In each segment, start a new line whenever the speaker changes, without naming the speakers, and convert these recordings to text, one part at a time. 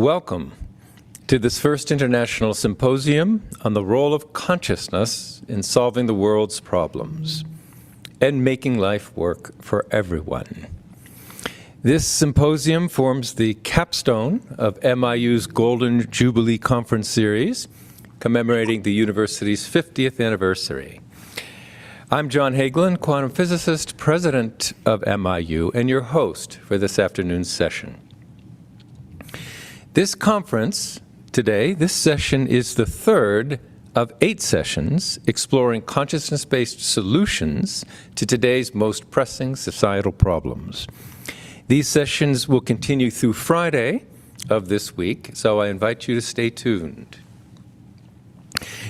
Welcome to this first International Symposium on the role of consciousness in solving the world's problems and making life work for everyone. This symposium forms the capstone of MIU's Golden Jubilee Conference Series, commemorating the university's 50th anniversary. I'm John Hagelin, quantum physicist, president of MIU, and your host for this afternoon's session. This conference today, this session is the third of 8 sessions exploring consciousness-based solutions to today's most pressing societal problems. These sessions will continue through Friday of this week, so I invite you to stay tuned.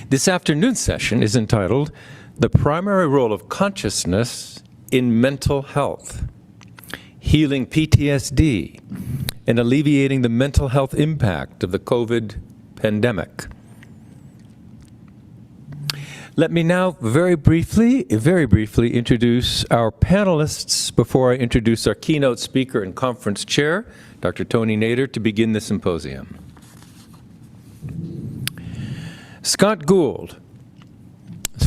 This afternoon's session is entitled The Primary Role of Consciousness in Mental Health, Healing PTSD, and Alleviating the Mental Health Impact of the COVID pandemic. Let me now very briefly introduce our panelists before I introduce our keynote speaker and conference chair, Dr. Tony Nader, to begin the symposium. Scott Gould,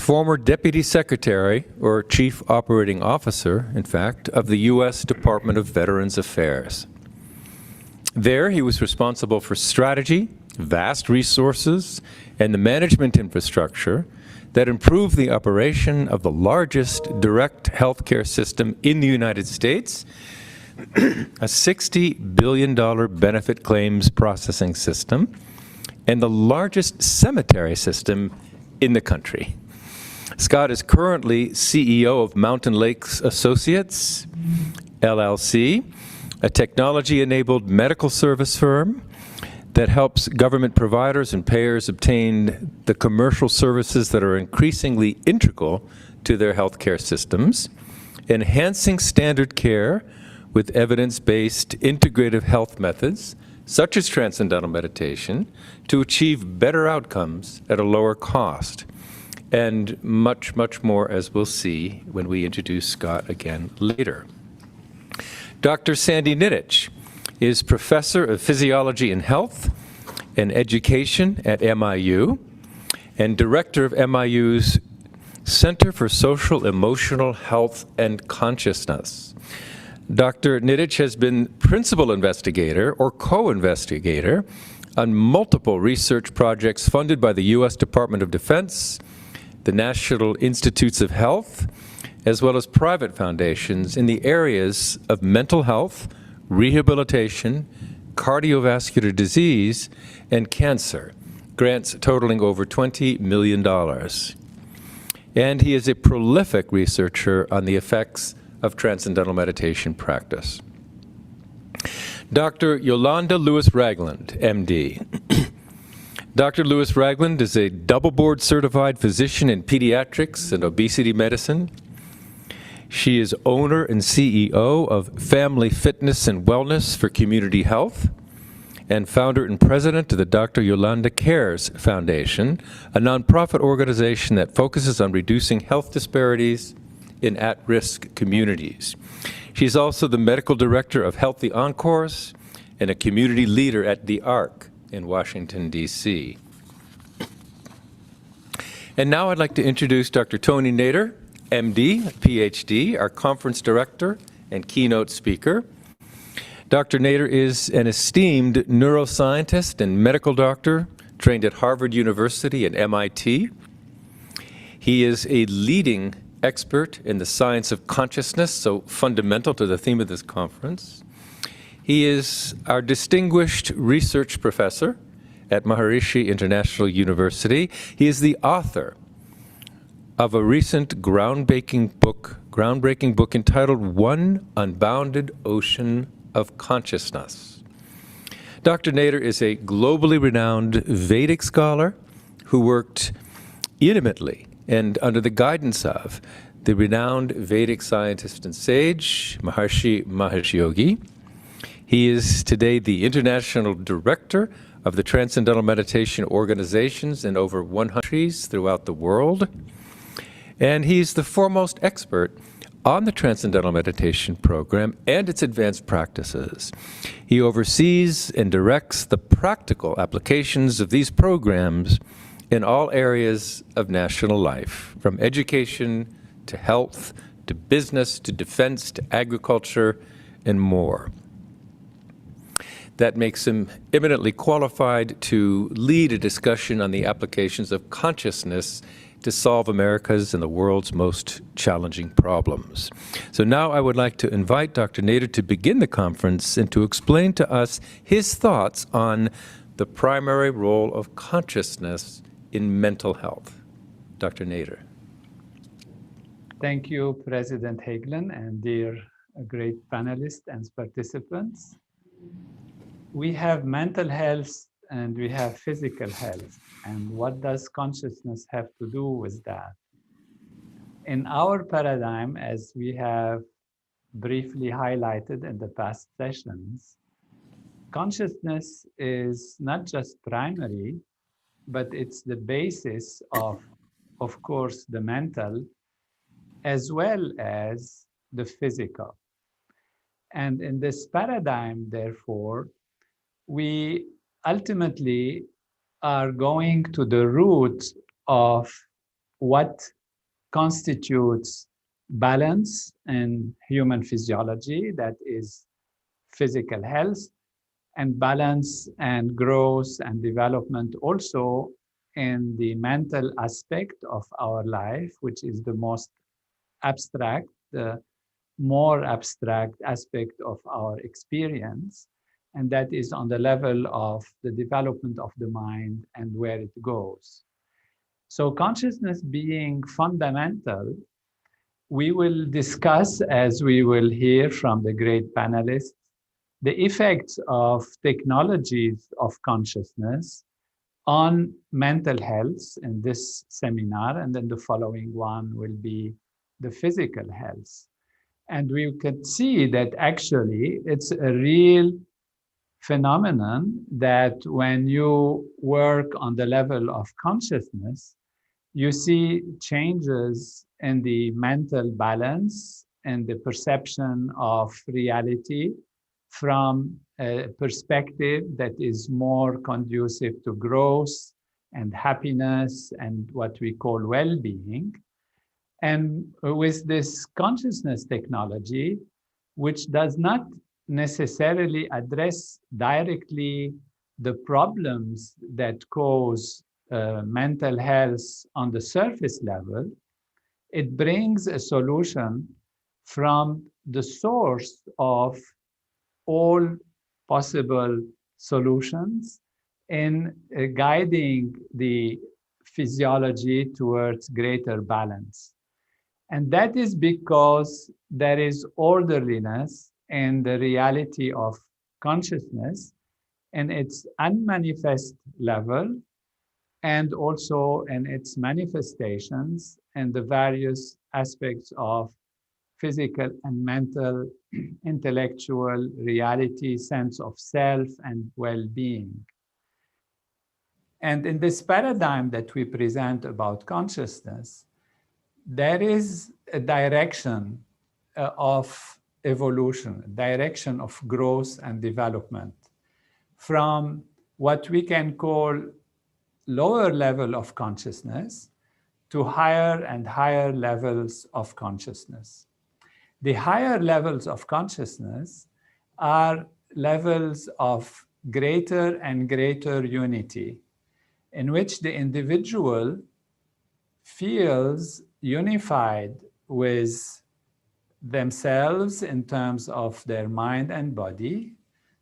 former Deputy Secretary, or Chief Operating Officer, in fact, of the U.S. Department of Veterans Affairs. There, he was responsible for strategy, vast resources, and the management infrastructure that improved the operation of the largest direct healthcare system in the United States, a $60 billion benefit claims processing system, and the largest cemetery system in the country. Scott is currently CEO of Mountain Lakes Associates, LLC, a technology-enabled medical service firm that helps government providers and payers obtain the commercial services that are increasingly integral to their healthcare systems, enhancing standard care with evidence-based integrative health methods, such as transcendental meditation, to achieve better outcomes at a lower cost. And much, much more, as we'll see when we introduce Scott again later. Dr. Sandy Nidich is Professor of Physiology and Health and Education at MIU and Director of MIU's Center for Social Emotional Health and Consciousness. Dr. Nidich has been principal investigator or co-investigator on multiple research projects funded by the U.S. Department of Defense, the National Institutes of Health, as well as private foundations in the areas of mental health, rehabilitation, cardiovascular disease, and cancer, grants totaling over $20 million. And he is a prolific researcher on the effects of transcendental meditation practice. Dr. Yolanda Lewis-Ragland, MD. Dr. Lewis-Ragland is a double board certified physician in pediatrics and obesity medicine. She is owner and CEO of Family Fitness and Wellness for Community Health and founder and president of the Dr. Yolanda Cares Foundation, a nonprofit organization that focuses on reducing health disparities in at-risk communities. She's also the medical director of Healthy Encores and a community leader at The Arc in Washington, D.C. And now I'd like to introduce Dr. Tony Nader, MD, PhD, our conference director and keynote speaker. Dr. Nader is an esteemed neuroscientist and medical doctor trained at Harvard University and MIT. He is a leading expert in the science of consciousness, so fundamental to the theme of this conference. He is our distinguished research professor at Maharishi International University. He is the author of a recent groundbreaking book entitled One Unbounded Ocean of Consciousness. Dr. Nader is a globally renowned Vedic scholar who worked intimately and under the guidance of the renowned Vedic scientist and sage, Maharishi Mahesh Yogi. He is today the international director of the Transcendental Meditation organizations in over 100 countries throughout the world. And he's the foremost expert on the Transcendental Meditation Program and its advanced practices. He oversees and directs the practical applications of these programs in all areas of national life, from education to health, to business, to defense, to agriculture, and more. That makes him eminently qualified to lead a discussion on the applications of consciousness to solve America's and the world's most challenging problems. So now I would like to invite Dr. Nader to begin the conference and to explain to us his thoughts on the primary role of consciousness in mental health. Dr. Nader.
Thank you, President Hagelin, and dear great panelists and participants. We have mental health and we have physical health. And what does consciousness have to do with that? In our paradigm, as we have briefly highlighted in the past sessions, consciousness is not just primary, but it's the basis of course, the mental as well as the physical. And in this paradigm, therefore, we ultimately are going to the root of what constitutes balance in human physiology, that is physical health, and balance and growth and development also in the mental aspect of our life, which is the most abstract, the more abstract aspect of our experience. And that is on the level of the development of the mind and where it goes. So consciousness being fundamental, we will discuss, as we will hear from the great panelists, the effects of technologies of consciousness on mental health in this seminar, and then the following one will be the physical health. And we could see that actually it's a real phenomenon that when you work on the level of consciousness, you see changes in the mental balance and the perception of reality from a perspective that is more conducive to growth and happiness and what we call well-being. And with this consciousness technology, which does not necessarily address directly the problems that cause mental health on the surface level, it brings a solution from the source of all possible solutions in guiding the physiology towards greater balance. And that is because there is orderliness in the reality of consciousness in its unmanifest level and also in its manifestations and the various aspects of physical and mental, intellectual reality, sense of self, and well-being. And in this paradigm that we present about consciousness, there is a direction of evolution, a direction of growth and development from what we can call lower level of consciousness to higher and higher levels of consciousness. The higher levels of consciousness are levels of greater and greater unity, in which the individual feels unified with themselves in terms of their mind and body.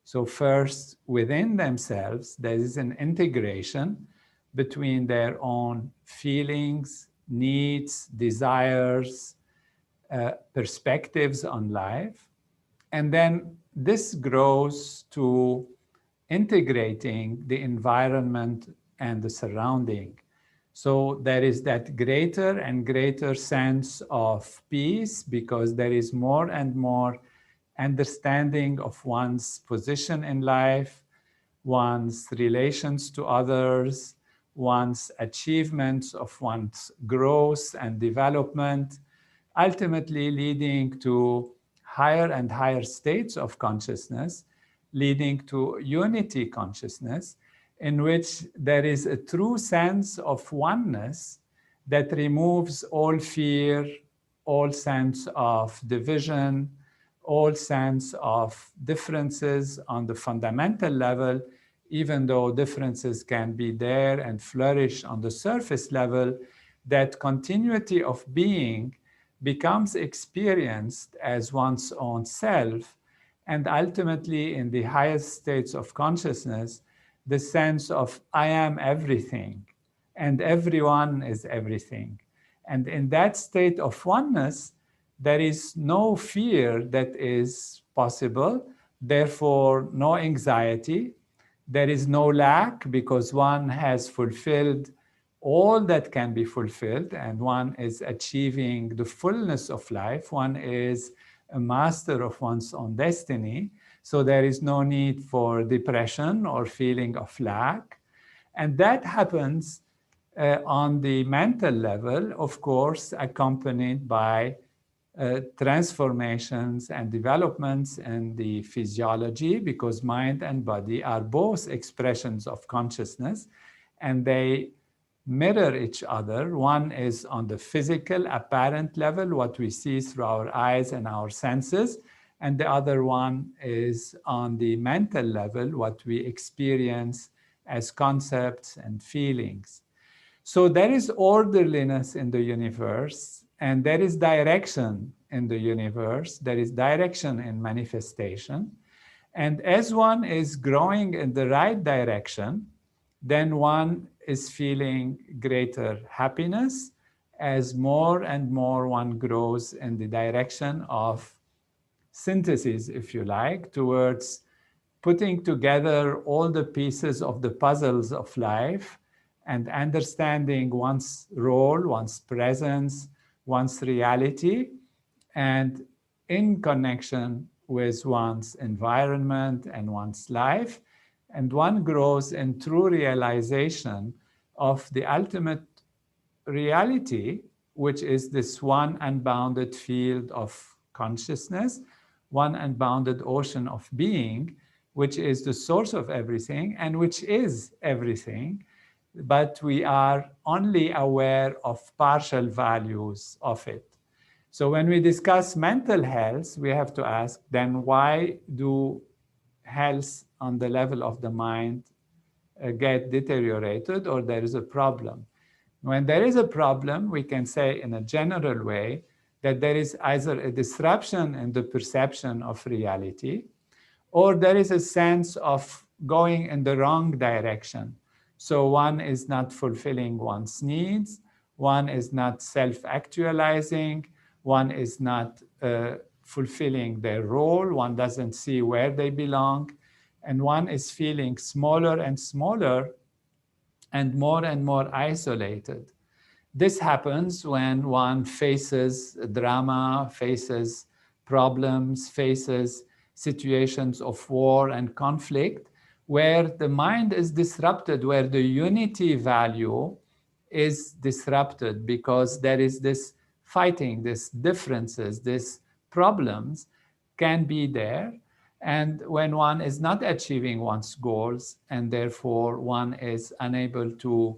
So first, within themselves, there is an integration between their own feelings, needs, desires, perspectives on life. And then this grows to integrating the environment and the surrounding. So there is that greater and greater sense of peace because there is more and more understanding of one's position in life, one's relations to others, one's achievements of one's growth and development, ultimately leading to higher and higher states of consciousness, leading to unity consciousness, in which there is a true sense of oneness that removes all fear, all sense of division, all sense of differences on the fundamental level, even though differences can be there and flourish on the surface level, that continuity of being becomes experienced as one's own self, and ultimately in the highest states of consciousness, the sense of I am everything and everyone is everything. And in that state of oneness, there is no fear that is possible, therefore no anxiety. There is no lack because one has fulfilled all that can be fulfilled and one is achieving the fullness of life. One is a master of one's own destiny. So there is no need for depression or feeling of lack. And that happens on the mental level, of course, accompanied by transformations and developments in the physiology, because mind and body are both expressions of consciousness and they mirror each other. One is on the physical, apparent level, what we see through our eyes and our senses, and the other one is on the mental level, what we experience as concepts and feelings. So there is orderliness in the universe, and there is direction in the universe. There is direction in manifestation. And as one is growing in the right direction, then one is feeling greater happiness as more and more one grows in the direction of synthesis, if you like, towards putting together all the pieces of the puzzles of life and understanding one's role, one's presence, one's reality, and in connection with one's environment and one's life. And one grows in true realization of the ultimate reality, which is this one unbounded field of consciousness, one unbounded ocean of being, which is the source of everything and which is everything. But we are only aware of partial values of it. So when we discuss mental health, we have to ask then why do health on the level of the mind get deteriorated or there is a problem? When there is a problem, we can say in a general way that there is either a disruption in the perception of reality or there is a sense of going in the wrong direction. So one is not fulfilling one's needs, one is not self-actualizing, one is not fulfilling their role, one doesn't see where they belong, and one is feeling smaller and smaller and more isolated. This happens when one faces drama, faces problems, faces situations of war and conflict, where the mind is disrupted, where the unity value is disrupted because there is this fighting, these differences, these problems can be there. And when one is not achieving one's goals and therefore one is unable to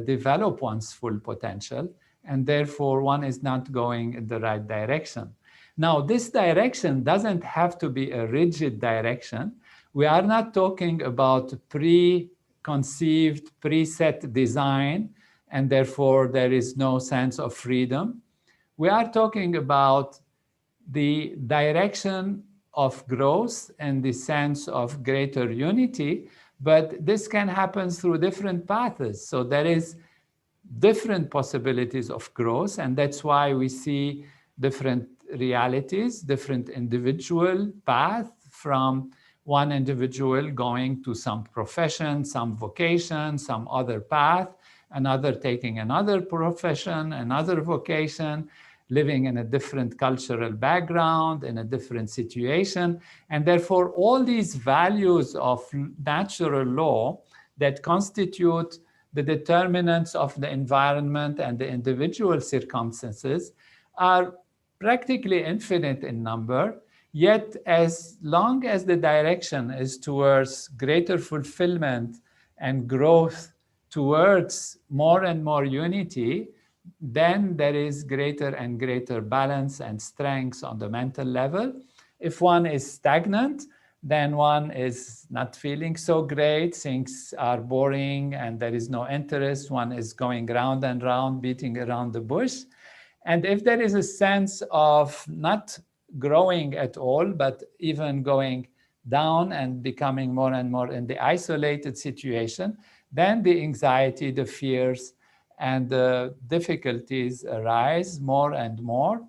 develop one's full potential, and therefore one is not going in the right direction. Now, this direction doesn't have to be a rigid direction. We are not talking about preconceived, preset design, and therefore there is no sense of freedom. We are talking about the direction of growth and the sense of greater unity, but this can happen through different paths. So there is different possibilities of growth, and that's why we see different realities, different individual paths, from one individual going to some profession, some vocation, some other path, another taking another profession, another vocation, living in a different cultural background, in a different situation. And therefore, all these values of natural law that constitute the determinants of the environment and the individual circumstances are practically infinite in number, yet as long as the direction is towards greater fulfillment and growth towards more and more unity, then there is greater and greater balance and strength on the mental level. If one is stagnant, then one is not feeling so great, things are boring and there is no interest, one is going round and round, beating around the bush. And if there is a sense of not growing at all, but even going down and becoming more and more in the isolated situation, then the anxiety, the fears, and the difficulties arise more and more.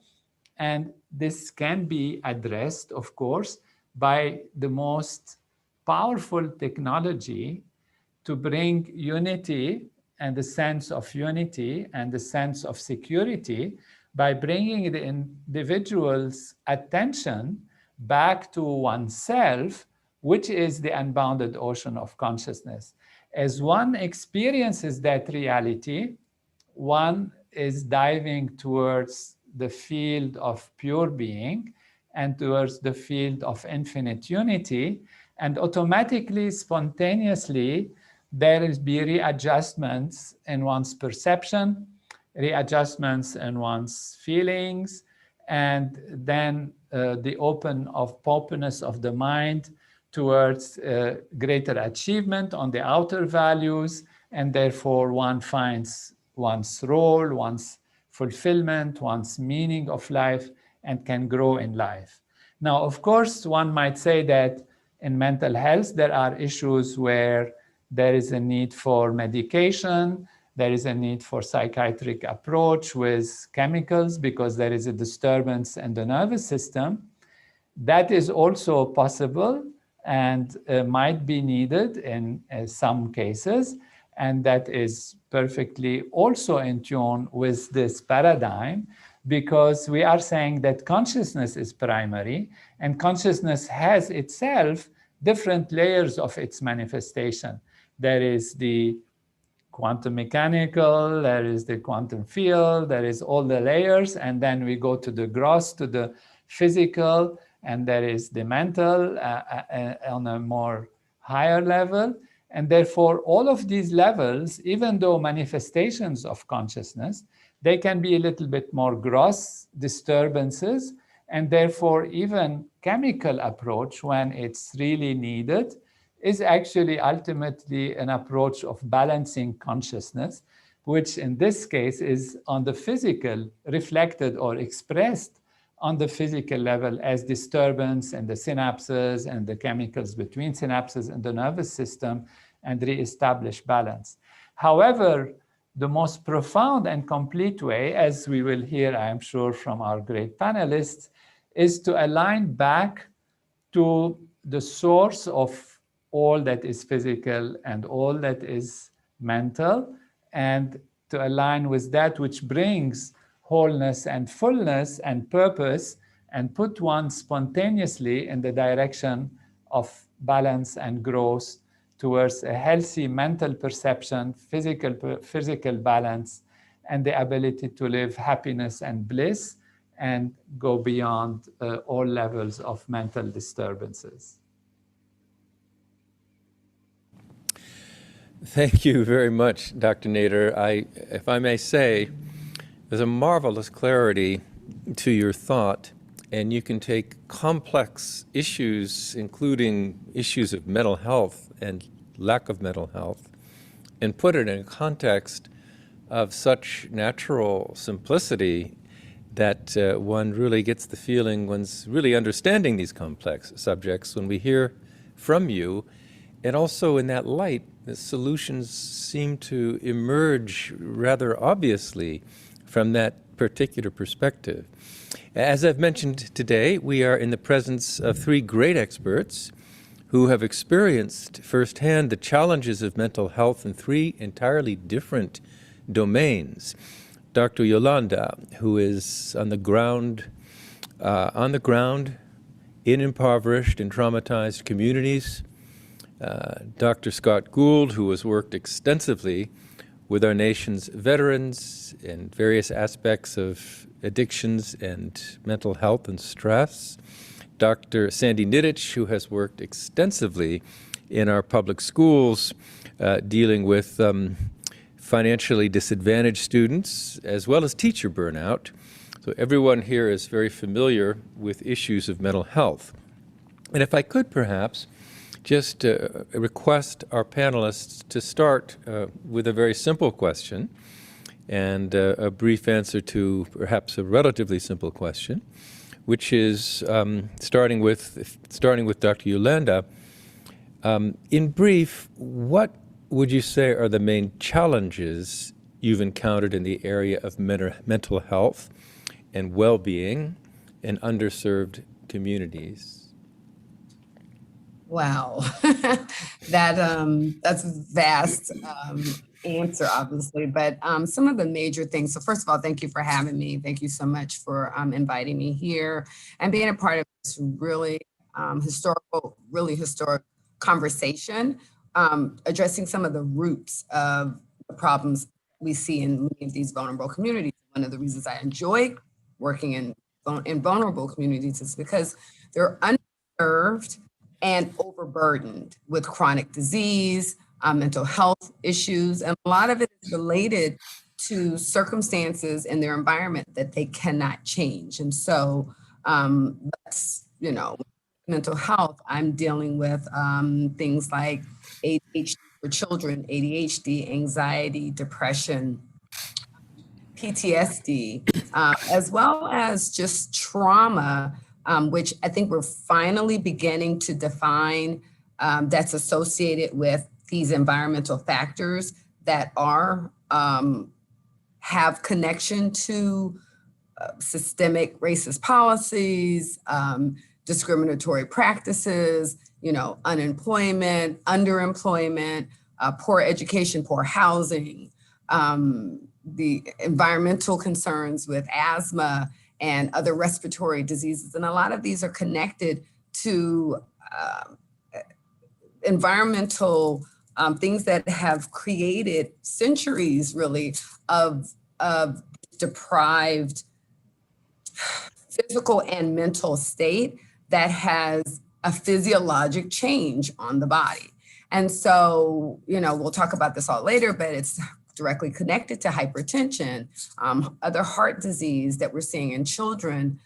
And this can be addressed, of course, by the most powerful technology to bring unity and the sense of unity and the sense of security by bringing the individual's attention back to oneself, which is the unbounded ocean of consciousness. As one experiences that reality, one is diving towards the field of pure being and towards the field of infinite unity, and automatically, spontaneously, there will be readjustments in one's perception, readjustments in one's feelings, and then the openness of the mind towards greater achievement on the outer values, and therefore one finds one's role, one's fulfillment, one's meaning of life, and can grow in life. Now, of course, one might say that in mental health, there are issues where there is a need for medication, there is a need for psychiatric approach with chemicals because there is a disturbance in the nervous system. That is also possible and might be needed in some cases. And that is perfectly also in tune with this paradigm, because we are saying that consciousness is primary, and consciousness has itself different layers of its manifestation. There is the quantum mechanical, there is the quantum field, there is all the layers, and then we go to the gross, to the physical, and there is the mental on a more higher level. And therefore, all of these levels, even though manifestations of consciousness, they can be a little bit more gross disturbances, and therefore even chemical approach, when it's really needed, is actually ultimately an approach of balancing consciousness, which in this case is on the physical, reflected or expressed on the physical level as disturbance in the synapses and the chemicals between synapses in the nervous system, and reestablish balance. However, the most profound and complete way, as we will hear, I am sure, from our great panelists, is to align back to the source of all that is physical and all that is mental, and to align with that which brings wholeness and fullness and purpose, and put one spontaneously in the direction of balance and growth towards a healthy mental perception, physical balance, and the ability to live happiness and bliss, and go beyond all levels of mental disturbances.
Thank you very much, Dr. Nader. If I may say, there's a marvelous clarity to your thought, and you can take complex issues, including issues of mental health and lack of mental health, and put it in a context of such natural simplicity that one really gets the feeling one's really understanding these complex subjects when we hear from you. And also in that light, the solutions seem to emerge rather obviously from that particular perspective. As I've mentioned today, we are in the presence of three great experts who have experienced firsthand the challenges of mental health in three entirely different domains. Dr. Yolanda, who is on the ground in impoverished and traumatized communities. Dr. Scott Gould, who has worked extensively with our nation's veterans in various aspects of addictions and mental health and stress. Dr. Sandy Nidich, who has worked extensively in our public schools dealing with financially disadvantaged students as well as teacher burnout. So everyone here is very familiar with issues of mental health. And if I could perhaps just request our panelists to start with a very simple question and a brief answer to perhaps a relatively simple question, which is starting with Dr. Yolanda. In brief, what would you say are the main challenges you've encountered in the area of mental health and well-being in underserved communities?
Wow, that's a vast answer, obviously, but some of the major things. So first of all, thank you for having me. Thank you so much for inviting me here and being a part of this really historic conversation, addressing some of the roots of the problems we see in many of these vulnerable communities. One of the reasons I enjoy working in vulnerable communities is because they're underserved and overburdened with chronic disease, mental health issues, and a lot of it is related to circumstances in their environment that they cannot change. And so that's, mental health, I'm dealing with things like ADHD for children, ADHD, anxiety, depression, PTSD, as well as just trauma, which I think we're finally beginning to define, that's associated with these environmental factors that are have connection to systemic racist policies, discriminatory practices, unemployment, underemployment, poor education, poor housing, the environmental concerns with asthma and other respiratory diseases. And a lot of these are connected to environmental things that have created centuries, really, of deprived physical and mental state that has a physiologic change on the body. And so, we'll talk about this all later, but it's directly connected to hypertension, other heart disease that we're seeing in children.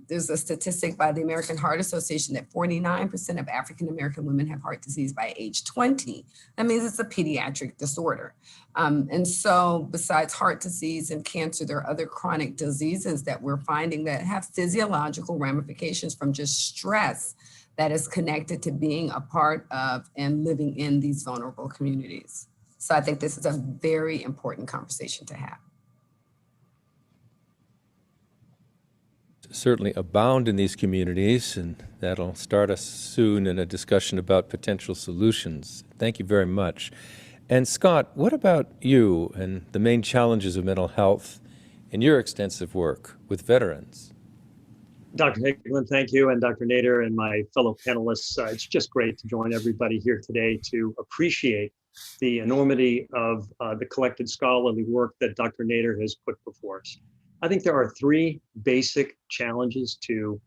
There's a statistic by the American Heart Association that 49% of African-American women have heart disease by age 20. That means it's a pediatric disorder. And so besides heart disease and cancer, there are other chronic diseases that we're finding that have physiological ramifications from just stress that is connected to being a part of and living in these vulnerable communities. So I think this is a very important conversation to have.
Certainly abound in these communities, and that'll start us soon in a discussion about potential solutions. Thank you very much. And Scott, what about you and the main challenges of mental health in your extensive work with veterans?
Dr. Hagelin, thank you, and Dr. Nader and my fellow panelists. It's just great to join everybody here today to appreciate the enormity of the collected scholarly work that Dr. Nader has put before us. I think there are three basic challenges to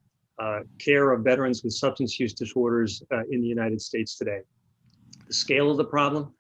care of veterans with substance use disorders in the United States today. The scale of the problem,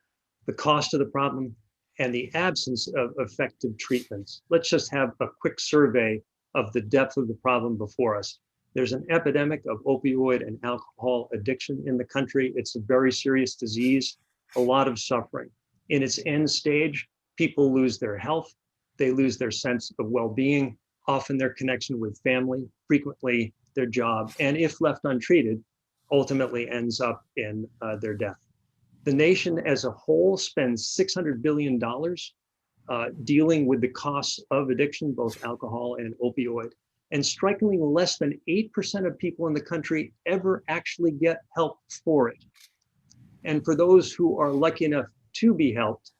the cost of the problem, and the absence of effective treatments. Let's just have a quick survey of the depth of the problem before us. There's an epidemic of opioid and alcohol addiction in the country. It's a very serious disease, a lot of suffering. In its end stage, people lose their health, they lose their sense of well-being, often their connection with family, frequently their job, and if left untreated, ultimately ends up in their death. The nation as a whole spends $600 billion dealing with the costs of addiction, both alcohol and opioid. And strikingly, less than 8% of people in the country ever actually get help for it. And for those who are lucky enough to be helped,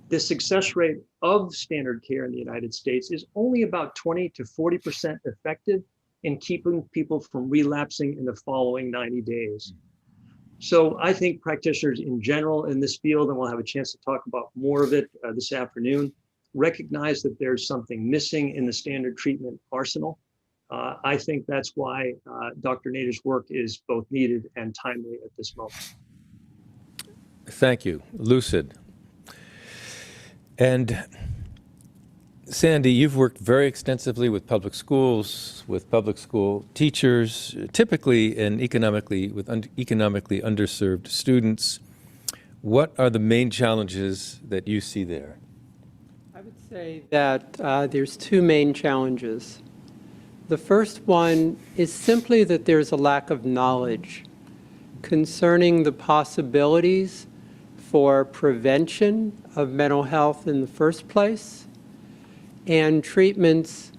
the success rate of standard care in the United States is only about 20 to 40% effective in keeping people from relapsing in the following 90 days. So I think practitioners in general in this field, and we'll have a chance to talk about more of it this afternoon, recognize that there's something missing in the standard treatment arsenal. I think that's why Dr. Nader's work is both needed and timely at this moment.
Thank you. Lucid. And Sandy, you've worked very extensively with public schools, with public school teachers, typically in economically underserved students. What are the main challenges that you see there?
I would say that there's two main challenges. The first one is simply that there's a lack of knowledge concerning the possibilities for prevention of mental health in the first place and treatments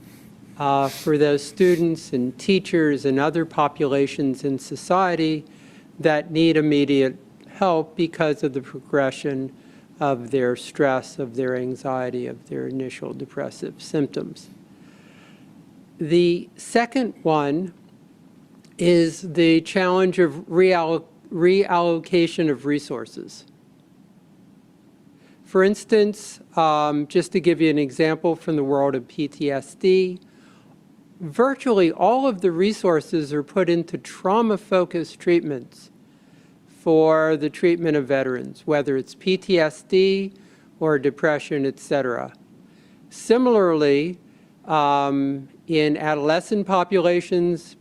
for those students and teachers and other populations in society that need immediate help because of the progression of their stress, of their anxiety, of their initial depressive symptoms. The second one is the challenge of reallocation of resources. For instance, just to give you an example from the world of PTSD, virtually all of the resources are put into trauma-focused treatments for the treatment of veterans, whether it's PTSD or depression, et cetera. Similarly, in adolescent populations,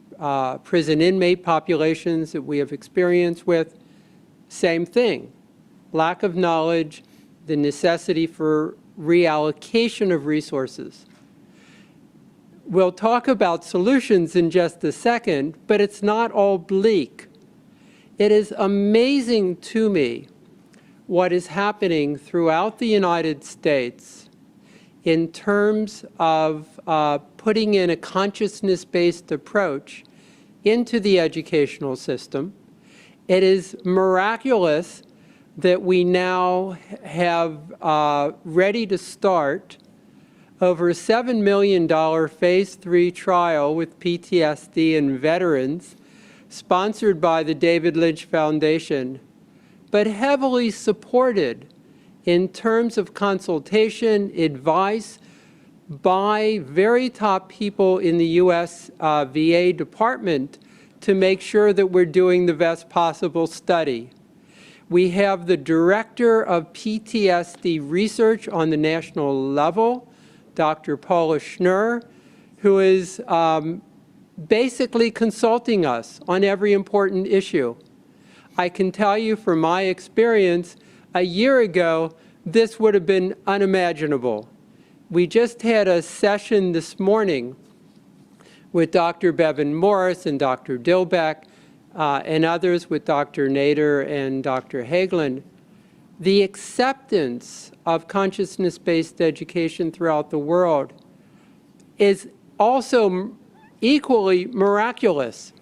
prison inmate populations that we have experience with, same thing. Lack of knowledge, the necessity for reallocation of resources. We'll talk about solutions in just a second, but it's not all bleak. It is amazing to me what is happening throughout the United States in terms of putting in a consciousness-based approach into the educational system. It is miraculous that we now have ready to start over a $7 million phase 3 trial with PTSD in veterans, sponsored by the David Lynch Foundation, but heavily supported in terms of consultation, advice by very top people in the U.S. VA department to make sure that we're doing the best possible study. We have the director of PTSD research on the national level, Dr. Paula Schnurr, who is basically consulting us on every important issue. I can tell you from my experience, a year ago, this would have been unimaginable. We just had a session this morning with Dr. Bevan Morris and Dr. Dilbeck and others, with Dr. Nader and Dr. Hagelin. The acceptance of consciousness-based education throughout the world is also equally miraculous.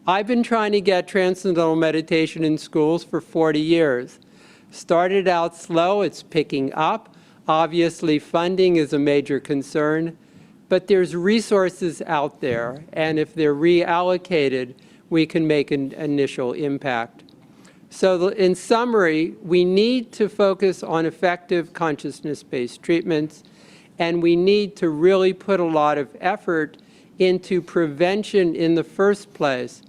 I've been trying to get transcendental meditation in schools for 40 years. Started out slow, it's picking up. Obviously, funding is a major concern, but there's resources out there, and if they're reallocated, we can make an initial impact. So in summary, we need to focus on effective consciousness-based treatments, and we need to really put a lot of effort into prevention in the first place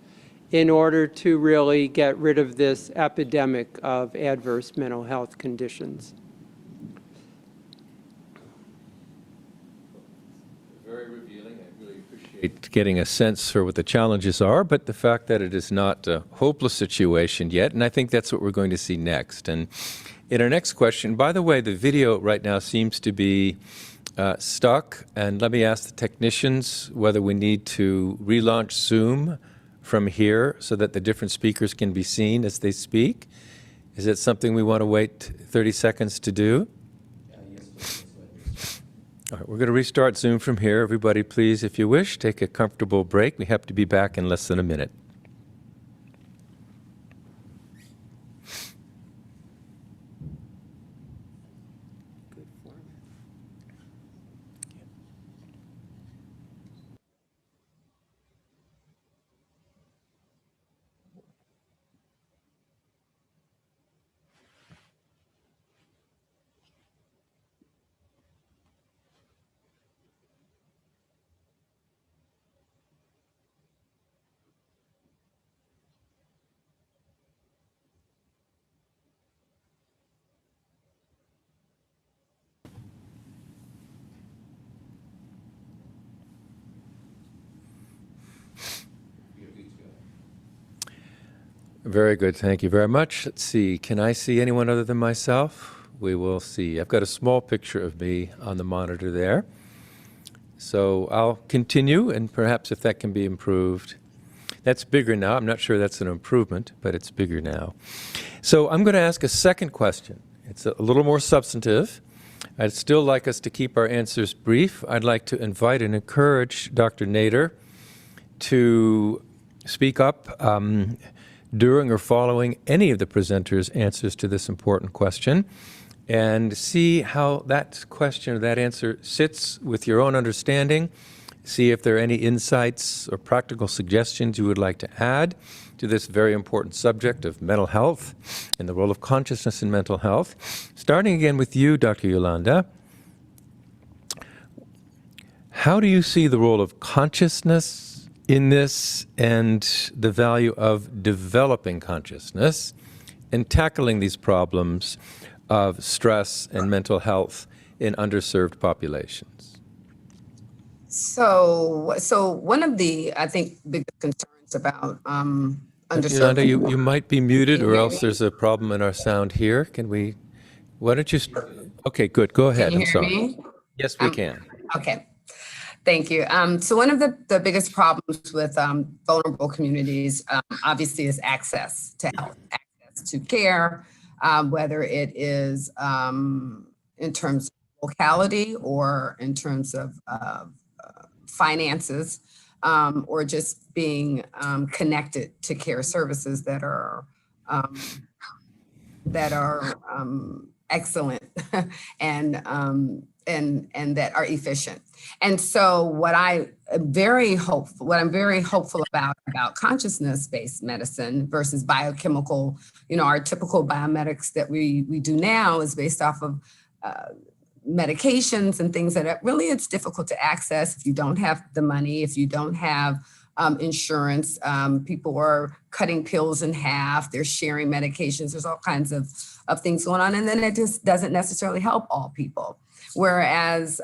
in order to really get rid of this epidemic of adverse mental health conditions.
Very revealing. I really appreciate getting a sense for what the challenges are, but the fact that it is not a hopeless situation yet, and I think that's what we're going to see next. And in our next question, by the way, the video right now seems to be stuck, and let me ask the technicians whether we need to relaunch Zoom from here so that the different speakers can be seen as they speak. Is it something we want to wait 30 seconds to do? All right, we're going to restart Zoom from here. Everybody, please, if you wish, take a comfortable break. We have to be back in less than a minute. Very good. Thank you very much. Let's see. Can I see anyone other than myself? We will see. I've got a small picture of me on the monitor there. So I'll continue, and perhaps if that can be improved. That's bigger now. I'm not sure that's an improvement, but it's bigger now. So I'm going to ask a second question. It's a little more substantive. I'd still like us to keep our answers brief. I'd like to invite and encourage Dr. Nader to speak up during or following any of the presenters' answers to this important question, and see how that question or that answer sits with your own understanding. See if there are any insights or practical suggestions you would like to add to this very important subject of mental health and the role of consciousness in mental health. Starting again with you, Dr. Yolanda. How do you see the role of consciousness in this and the value of developing consciousness and tackling these problems of stress and mental health in underserved populations?
So one of the, I think, biggest concerns about underserved
Yolanda,
people.
you might be muted,
Can you
or
hear
else
me?
there's a problem in our sound here. Can we, why don't you, okay, good, go ahead,
Can you
I'm
hear
sorry.
me?
Yes, we can.
Okay, thank you. So one of the biggest problems with vulnerable communities, obviously, is access to health, access to care, whether it is in terms of locality or in terms of finances, or just being connected to care services that are excellent and that are efficient. And so what I'm very hopeful about consciousness-based medicine versus biochemical, our typical biomedics that we do now is based off of medications and things that really it's difficult to access if you don't have the money, if you don't have insurance. People are cutting pills in half, they're sharing medications, there's all kinds of things going on, and then it just doesn't necessarily help all people. Whereas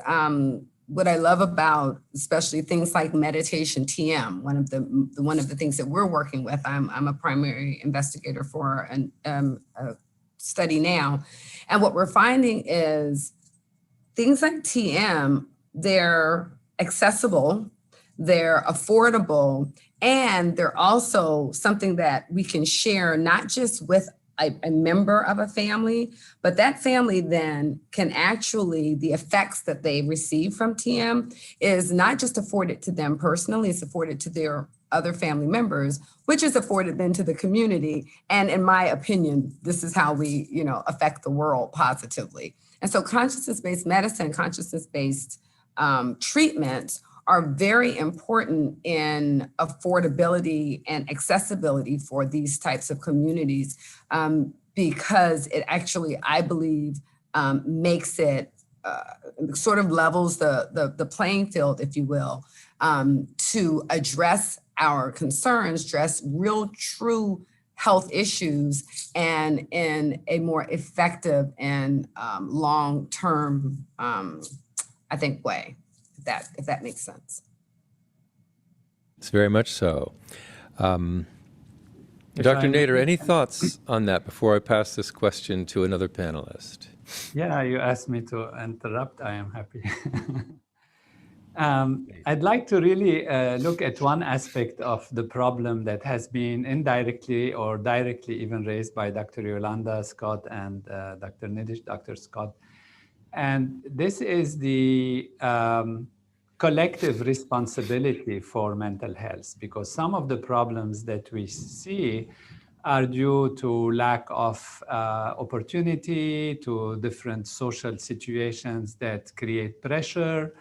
what I love about especially things like meditation TM, one of the things that we're working with, I'm a primary investigator for a study now, and what we're finding is things like TM, they're accessible, they're affordable, and they're also something that we can share not just with a member of a family, but that family then can actually, the effects that they receive from TM is not just afforded to them personally, it's afforded to their other family members, which is afforded then to the community. And in my opinion, this is how we, affect the world positively. And so consciousness-based medicine, consciousness-based treatments are very important in affordability and accessibility for these types of communities, because it actually, I believe, makes it sort of levels the playing field, if you will, to address our concerns, address real, true health issues, and in a more effective and long-term, I think, way. If that makes sense.
It's very much so. Dr. Nader, any thoughts on that before I pass this question to another panelist?
Yeah, you asked me to interrupt. I am happy. I'd like to really look at one aspect of the problem that has been indirectly or directly even raised by Dr. Yolanda Scott and Dr. Nidish, Dr. Scott. And this is the collective responsibility for mental health, because some of the problems that we see are due to lack of opportunity, to different social situations that create pressure,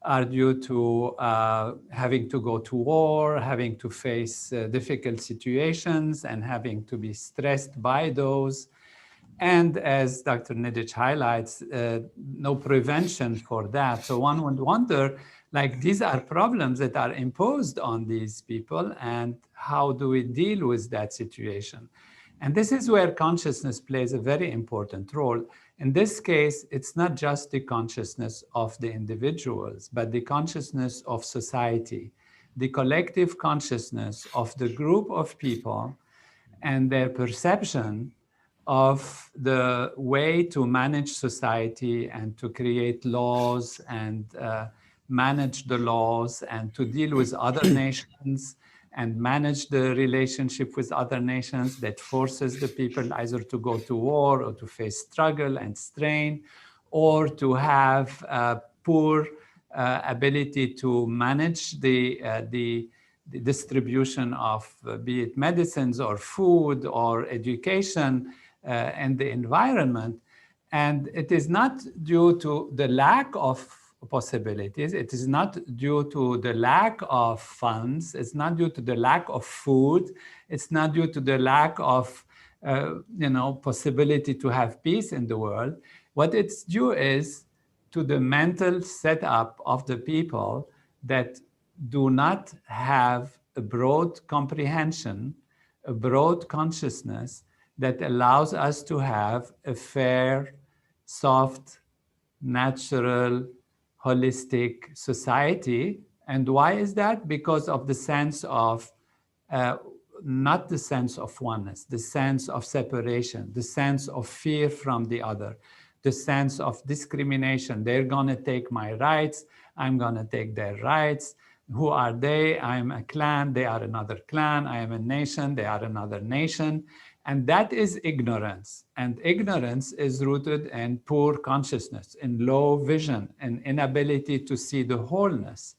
are due to having to go to war, having to face difficult situations and having to be stressed by those. And as Dr. Nidic highlights, no prevention for that. So one would wonder, these are problems that are imposed on these people, and how do we deal with that situation? And this is where consciousness plays a very important role. In this case, it's not just the consciousness of the individuals, but the consciousness of society, the collective consciousness of the group of people. and their perception of the way to manage society and to create laws and manage the laws and to deal with other nations and manage the relationship with other nations that forces the people either to go to war or to face struggle and strain, or to have poor ability to manage the distribution of be it medicines or food or education and the environment. And it is not due to the lack of possibilities. It is not due to the lack of funds. It's not due to the lack of food. It's not due to the lack of possibility to have peace in the world. What it's due is to the mental setup of the people that do not have a broad comprehension, a broad consciousness that allows us to have a fair, soft, natural, holistic society. And why is that? Because of the sense of, not the sense of oneness, the sense of separation, the sense of fear from the other, the sense of discrimination. They're gonna take my rights, I'm gonna take their rights. Who are they? I am a clan, they are another clan. I am a nation, they are another nation. And that is ignorance. And ignorance is rooted in poor consciousness, in low vision, and inability to see the wholeness.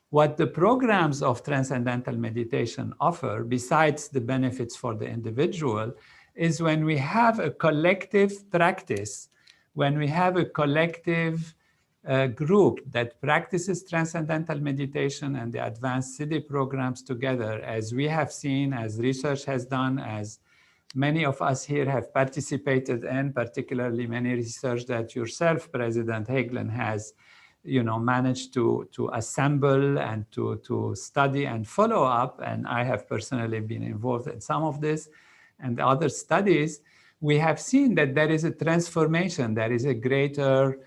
What the programs of transcendental meditation offer, besides the benefits for the individual, is when we have a collective practice, when we have a collective group that practices transcendental meditation and the advanced city programs together, as we have seen, as research has done, as many of us here have participated in, particularly many research that yourself, President Hagelin, has managed to assemble and to study and follow up. And I have personally been involved in some of this and other studies. We have seen that there is a transformation, there is a greater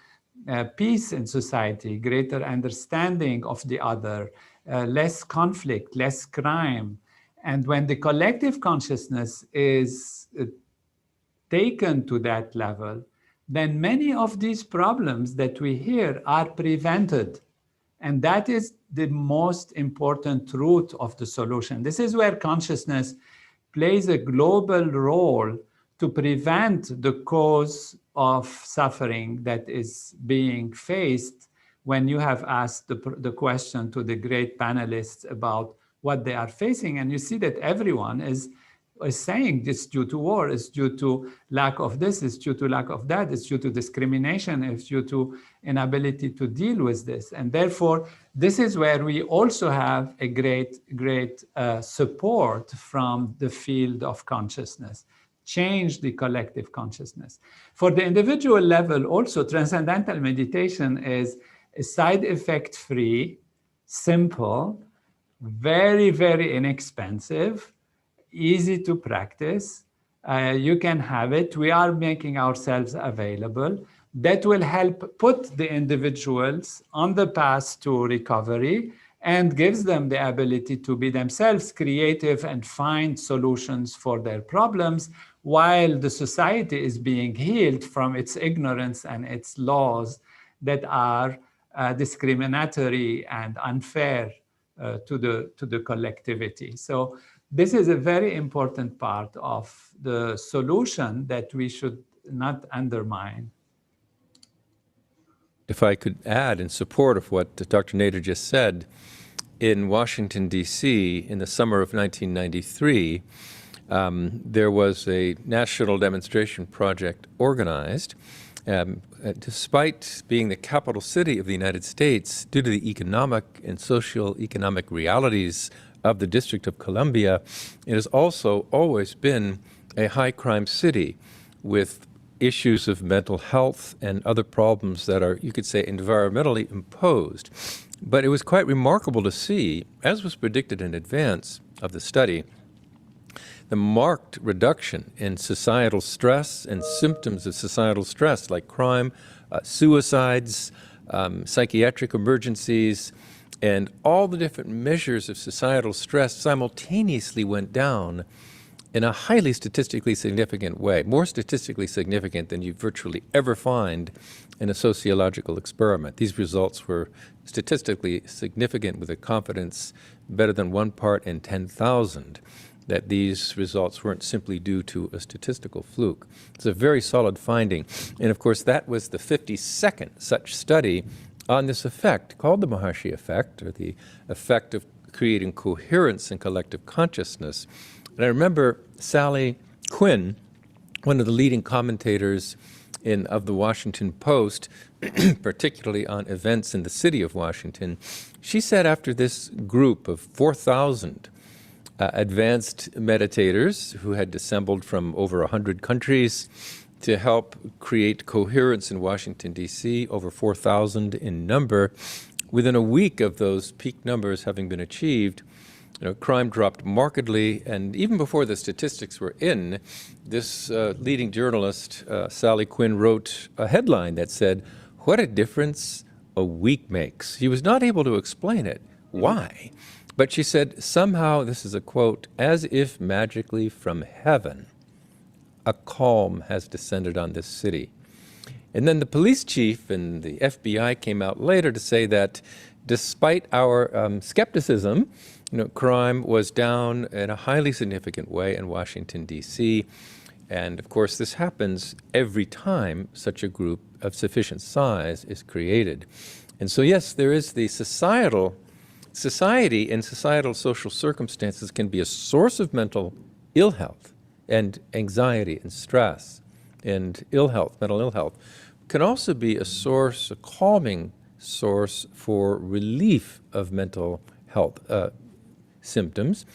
peace in society, greater understanding of the other, less conflict, less crime. And when the collective consciousness is taken to that level, then many of these problems that we hear are prevented. And that is the most important root of the solution. This is where consciousness plays a global role to prevent the cause of suffering that is being faced when you have asked the question to the great panelists about what they are facing. And you see that everyone is saying it's due to war, it's due to lack of this, it's due to lack of that, it's due to discrimination, it's due to inability to deal with this. And therefore, this is where we also have a great support from the field of consciousness. Change the collective consciousness. For the individual level, also, transcendental meditation is a side effect free, simple, very, very inexpensive, easy to practice. You can have it. We are making ourselves available. That will help put the individuals on the path to recovery and gives them the ability to be themselves creative and find solutions for their problems, while the society is being healed from its ignorance and its laws that are discriminatory and unfair to the collectivity. So this is a very important part of the solution that we should not undermine.
If I could add in support of what Dr. Nader just said, in Washington, D.C., in the summer of 1993, there was a national demonstration project organized. Despite being the capital city of the United States, due to the economic and socio-economic realities of the District of Columbia, it has also always been a high crime city with issues of mental health and other problems that are, you could say, environmentally imposed. But it was quite remarkable to see, as was predicted in advance of the study, the marked reduction in societal stress and symptoms of societal stress like crime, suicides, psychiatric emergencies, and all the different measures of societal stress simultaneously went down in a highly statistically significant way, more statistically significant than you virtually ever find in a sociological experiment. These results were statistically significant with a confidence better than 1 part in 10,000, that these results weren't simply due to a statistical fluke. It's a very solid finding. And of course, that was the 52nd such study on this effect, called the Maharshi effect, or the effect of creating coherence in collective consciousness. And I remember Sally Quinn, one of the leading commentators of the Washington Post, particularly on events in the city of Washington, she said after this group of 4,000 advanced meditators who had assembled from over 100 countries to help create coherence in Washington, D.C., over 4,000 in number, within a week of those peak numbers having been achieved, crime dropped markedly, and even before the statistics were in, this leading journalist, Sally Quinn, wrote a headline that said, "What a difference a week makes." She was not able to explain it. Why? But she said, somehow, this is a quote, "as if magically from heaven, a calm has descended on this city." And then the police chief and the FBI came out later to say that despite our skepticism, crime was down in a highly significant way in Washington, D.C. And of course, this happens every time such a group of sufficient size is created. And so, yes, there is the society and societal social circumstances can be a source of mental ill health and anxiety and stress and ill health, mental ill health, can also be a source, a calming source for relief of mental health symptoms,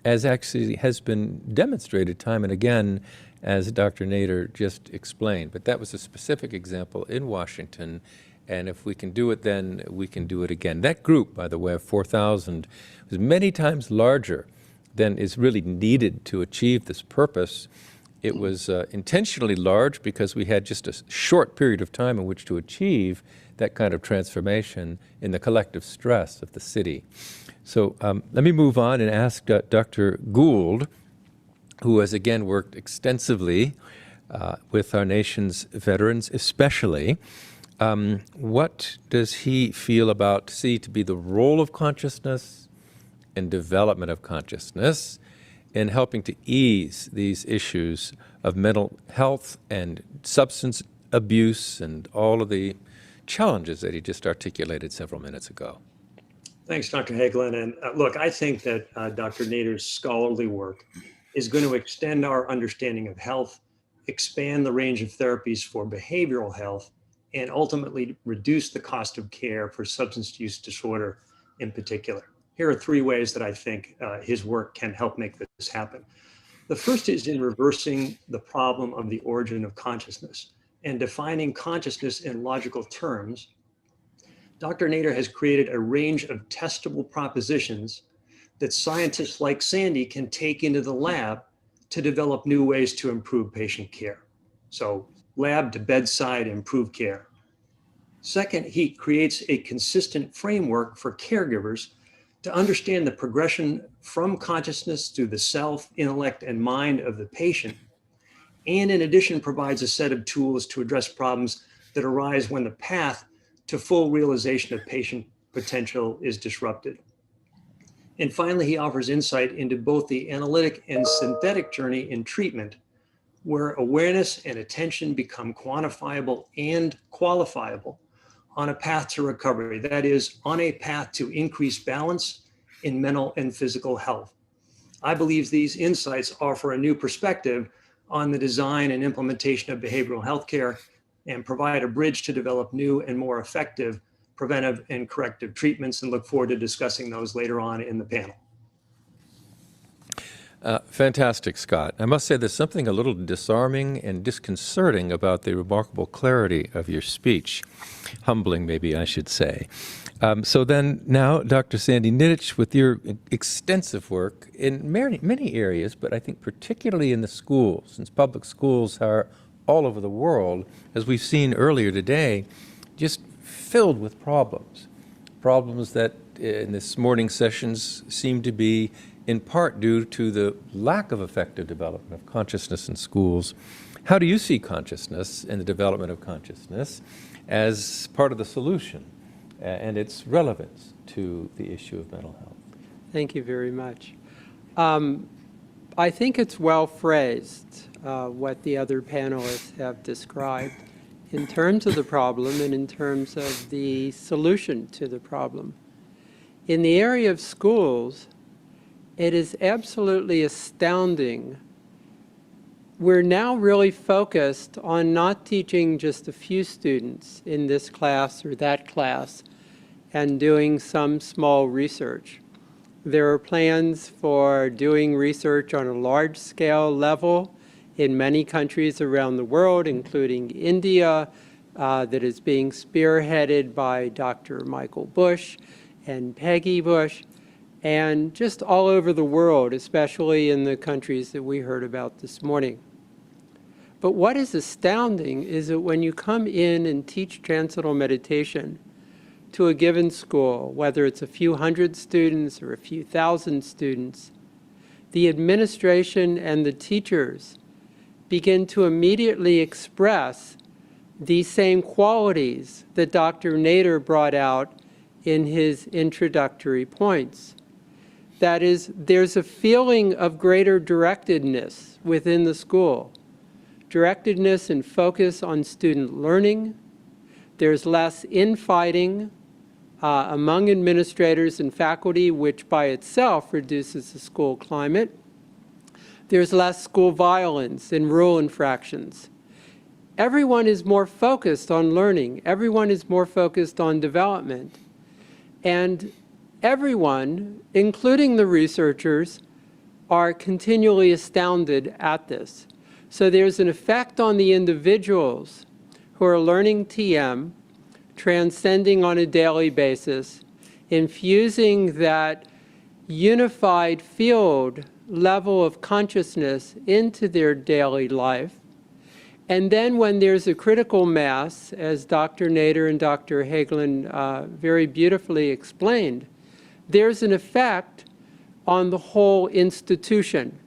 as actually has been demonstrated time and again, as Dr. Nader just explained. But that was a specific example in Washington, and if we can do it then, we can do it again. That group, by the way, of 4,000 was many times larger than is really needed to achieve this purpose. It was intentionally large because we had just a short period of time in which to achieve that kind of transformation in the collective stress of the city. So let me move on and ask Dr. Gould, who has again worked extensively with our nation's veterans especially. What does he feel to be the role of consciousness and development of consciousness in helping to ease these issues of mental health and substance abuse and all of the challenges that he just articulated several minutes ago?
Thanks, Dr. Hagelin. And look, I think that Dr. Nader's scholarly work is going to extend our understanding of health, expand the range of therapies for behavioral health, and ultimately reduce the cost of care for substance use disorder in particular. Here are 3 ways that I think his work can help make this happen. The first is in reversing the problem of the origin of consciousness and defining consciousness in logical terms. Dr. Nader has created a range of testable propositions that scientists like Sandy can take into the lab to develop new ways to improve patient care. So lab to bedside, improve care. Second, he creates a consistent framework for caregivers to understand the progression from consciousness through the self, intellect, and mind of the patient. And in addition, provides a set of tools to address problems that arise when the path to full realization of patient potential is disrupted. And finally, he offers insight into both the analytic and synthetic journey in treatment, where awareness and attention become quantifiable and qualifiable on a path to recovery. That is, on a path to increase balance in mental and physical health. I believe these insights offer a new perspective on the design and implementation of behavioral health care and provide a bridge to develop new and more effective preventive and corrective treatments, and look forward to discussing those later on in the panel.
Fantastic, Scott. I must say there's something a little disarming and disconcerting about the remarkable clarity of your speech. Humbling, maybe I should say. So then now, Dr. Sandy Nidich, with your extensive work in many areas, but I think particularly in the schools, since public schools are all over the world, as we've seen earlier today, just filled with problems that in this morning's sessions seem to be in part due to the lack of effective development of consciousness in schools. How do you see consciousness and the development of consciousness as part of the solution and its relevance to the issue of mental health?
Thank you very much. I think it's well phrased, what the other panelists have described in terms of the problem and in terms of the solution to the problem. In the area of schools, it is absolutely astounding. We're now really focused on not teaching just a few students in this class or that class and doing some small research. There are plans for doing research on a large-scale level in many countries around the world, including India, that is being spearheaded by Dr. Michael Bush and Peggy Bush, and just all over the world, especially in the countries that we heard about this morning. But what is astounding is that when you come in and teach transcendental meditation to a given school, whether it's a few hundred students or a few thousand students, the administration and the teachers begin to immediately express these same qualities that Dr. Nader brought out in his introductory points. That is, there's a feeling of greater directedness within the school. Directedness and focus on student learning. There's less infighting among administrators and faculty, which by itself reduces the school climate. There's less school violence and rule infractions. Everyone is more focused on learning. Everyone is more focused on development. And everyone, including the researchers, are continually astounded at this. So there's an effect on the individuals who are learning TM, transcending on a daily basis, infusing that unified field level of consciousness into their daily life. And then when there's a critical mass, as Dr. Nader and Dr. Hagelin very beautifully explained, there's an effect on the whole institution.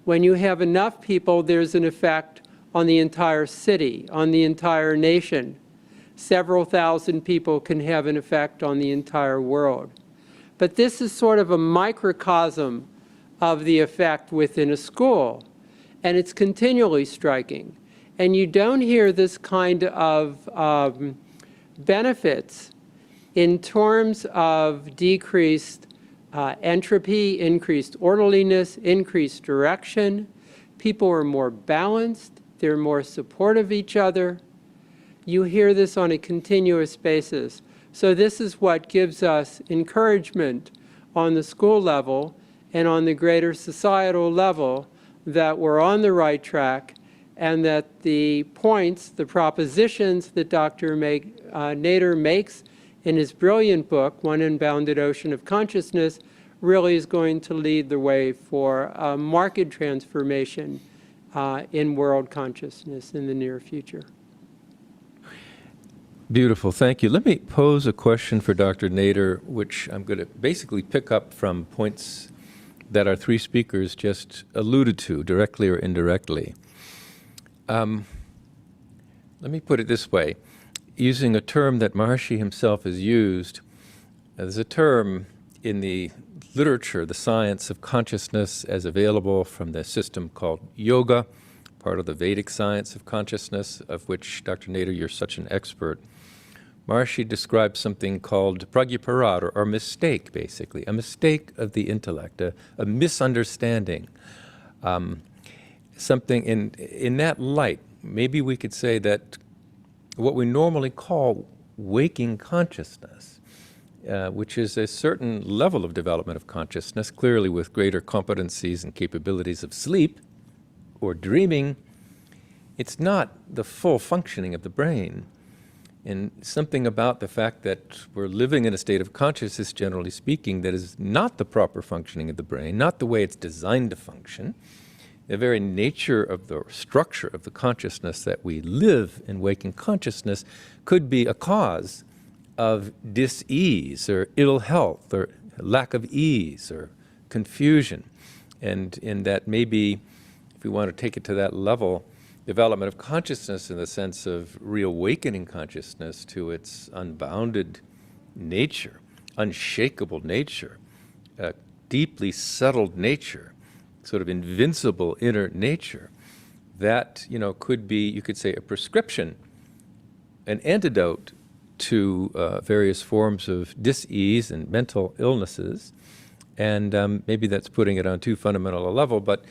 When you have enough people, there's an effect on the entire city, on the entire nation. Several thousand people can have an effect on the entire world. But this is sort of a microcosm of the effect within a school, and it's continually striking. And you don't hear this kind of benefits in terms of decreased entropy, increased orderliness, increased direction. People are more balanced. They're more supportive of each other. You hear this on a continuous basis. So this is what gives us encouragement on the school level and on the greater societal level that we're on the right track and that the points, the propositions that Dr. Nader makes in his brilliant book, One Unbounded Ocean of Consciousness, really is going to lead the way for a marked transformation in world consciousness in the near future.
Beautiful, thank you. Let me pose a question for Dr. Nader, which I'm going to basically pick up from points that our three speakers just alluded to, directly or indirectly. Let me put it this way. Using a term that Maharishi himself has used, there's a term in the literature, the science of consciousness as available from the system called yoga, part of the Vedic science of consciousness, of which, Dr. Nader, you're such an expert. Maharishi describes something called pragyaparad, or mistake, basically, a mistake of the intellect, a misunderstanding. Something in that light, maybe we could say that what we normally call waking consciousness, which is a certain level of development of consciousness, clearly with greater competencies and capabilities of sleep or dreaming, it's not the full functioning of the brain. And something about the fact that we're living in a state of consciousness, generally speaking, that is not the proper functioning of the brain, not the way it's designed to function. The very nature of the structure of the consciousness that we live in waking consciousness could be a cause of dis-ease or ill health or lack of ease or confusion. And in that maybe, if we want to take it to that level, development of consciousness in the sense of reawakening consciousness to its unbounded nature, unshakable nature, deeply settled nature, sort of invincible inner nature, that, could be, you could say, a prescription, an antidote to various forms of dis-ease and mental illnesses. And maybe that's putting it on too fundamental a level, but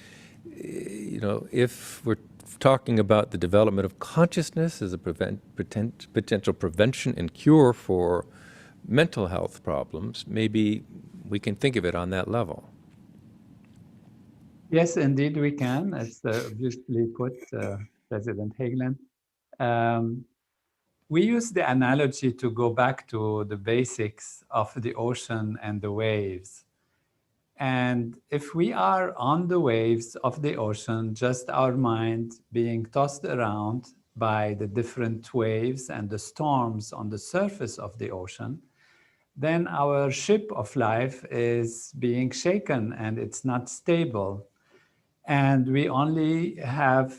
if we're talking about the development of consciousness as a potential prevention and cure for mental health problems, maybe we can think of it on that level.
Yes, indeed we can. It's beautifully put, President Hagelin. We use the analogy to go back to the basics of the ocean and the waves. And if we are on the waves of the ocean, just our mind being tossed around by the different waves and the storms on the surface of the ocean, then our ship of life is being shaken and it's not stable. And we only have,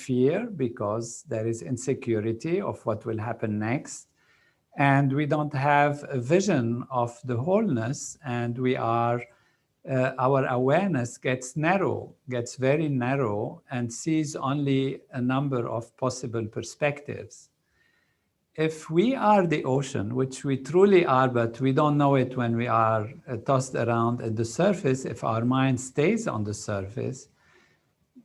fear because there is insecurity of what will happen next. And we don't have a vision of the wholeness, and we are our awareness gets very narrow, and sees only a number of possible perspectives. If we are the ocean, which we truly are, but we don't know it when we are tossed around at the surface, if our mind stays on the surface,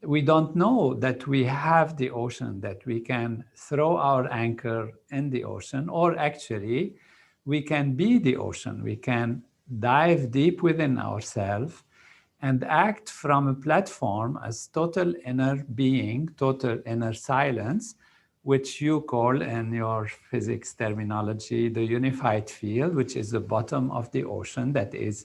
we don't know that we have the ocean, that we can throw our anchor in the ocean, or actually we can be the ocean. We can dive deep within ourselves and act from a platform as total inner being, total inner silence, which you call in your physics terminology, the unified field, which is the bottom of the ocean that is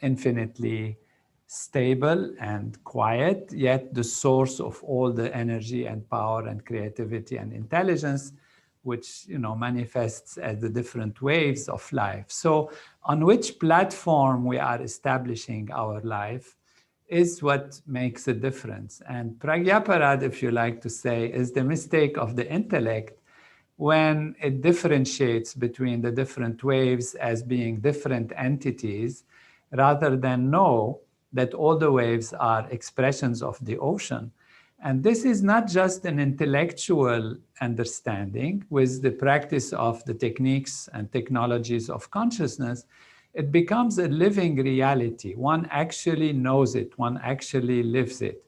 infinitely stable and quiet, yet the source of all the energy and power and creativity and intelligence, which manifests as the different waves of life. So on which platform we are establishing our life is what makes a difference. And Pragyaparad, if you like to say, is the mistake of the intellect when it differentiates between the different waves as being different entities, rather than know that all the waves are expressions of the ocean. And this is not just an intellectual understanding with the practice of the techniques and technologies of consciousness. It becomes a living reality. One actually knows it, one actually lives it.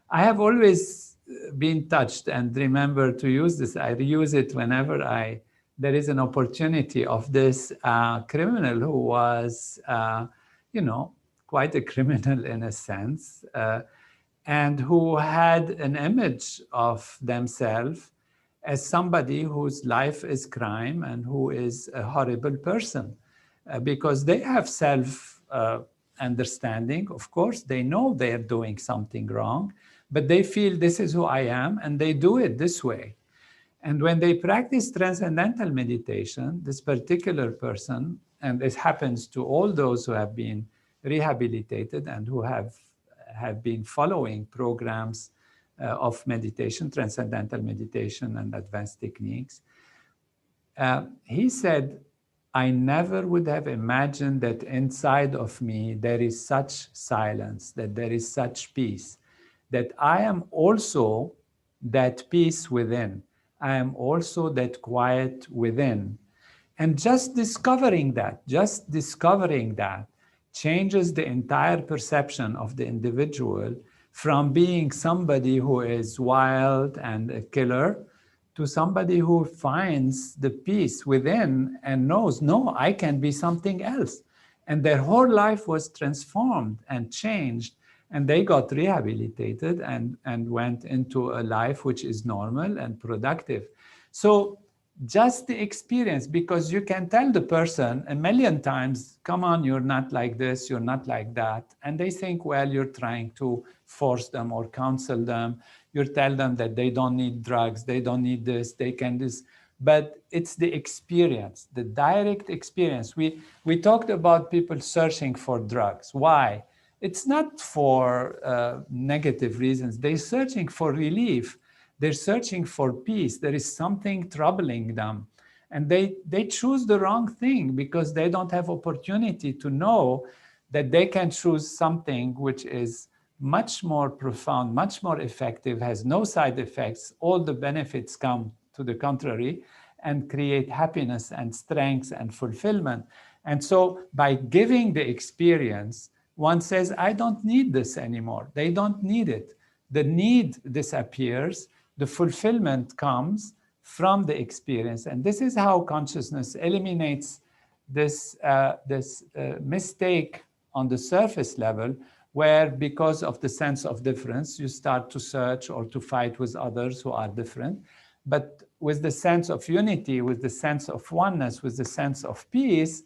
I have always been touched, and remember to use this. I reuse it whenever there is an opportunity of this criminal who was, quite a criminal in a sense, and who had an image of themselves as somebody whose life is crime and who is a horrible person, because they have self-understanding. Of course, they know they're doing something wrong, but they feel this is who I am, and they do it this way. And when they practice transcendental meditation, this particular person, and this happens to all those who have been rehabilitated and who have been following programs of meditation, transcendental meditation and advanced techniques, he said, I never would have imagined that inside of me there is such silence, that there is such peace, that I am also that peace within. I am also that quiet within. And just discovering that changes the entire perception of the individual from being somebody who is wild and a killer to somebody who finds the peace within and knows, no, I can be something else. And their whole life was transformed and changed, and they got rehabilitated and went into a life which is normal and productive. So just the experience, because you can tell the person a million times, come on, you're not like this, you're not like that. And they think, well, you're trying to force them or counsel them. You tell them that they don't need drugs, they don't need this, they can this. But it's the experience, the direct experience. We talked about people searching for drugs. Why? it's not for negative reasons. They're searching for relief. They're searching for peace. There is something troubling them. And they choose the wrong thing because they don't have opportunity to know that they can choose something which is much more profound, much more effective, has no side effects. All the benefits come to the contrary and create happiness and strength and fulfillment. And so by giving the experience, one says, I don't need this anymore. They don't need it. The need disappears. The fulfillment comes from the experience. And this is how consciousness eliminates this mistake on the surface level, where because of the sense of difference, you start to search or to fight with others who are different. But with the sense of unity, with the sense of oneness, with the sense of peace,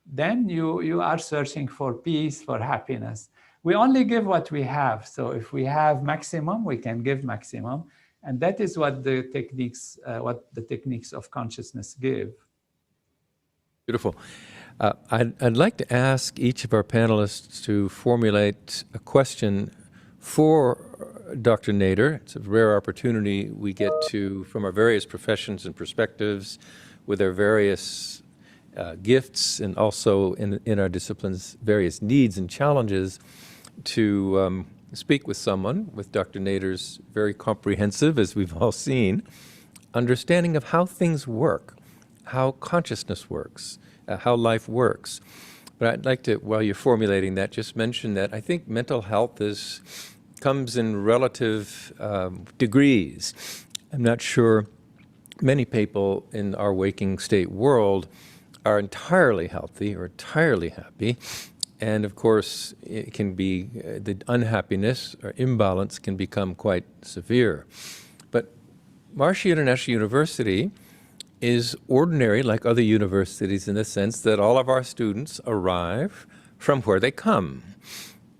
then you are searching for peace, for happiness. We only give what we have. So if we have maximum, we can give maximum. And that is what the techniques of consciousness give.
Beautiful. I'd like to ask each of our panelists to formulate a question for Dr. Nader. It's a rare opportunity we get to, from our various professions and perspectives, with our various gifts and also in our disciplines, various needs and challenges, to speak with someone with Dr. Nader's very comprehensive, as we've all seen, understanding of how things work, how consciousness works, how life works. But I'd like to, while you're formulating that, just mention that I think mental health comes in relative degrees. I'm not sure many people in our waking state world are entirely healthy or entirely happy. And of course, it can be, the unhappiness or imbalance can become quite severe. But Maharishi International University is ordinary like other universities in the sense that all of our students arrive from where they come.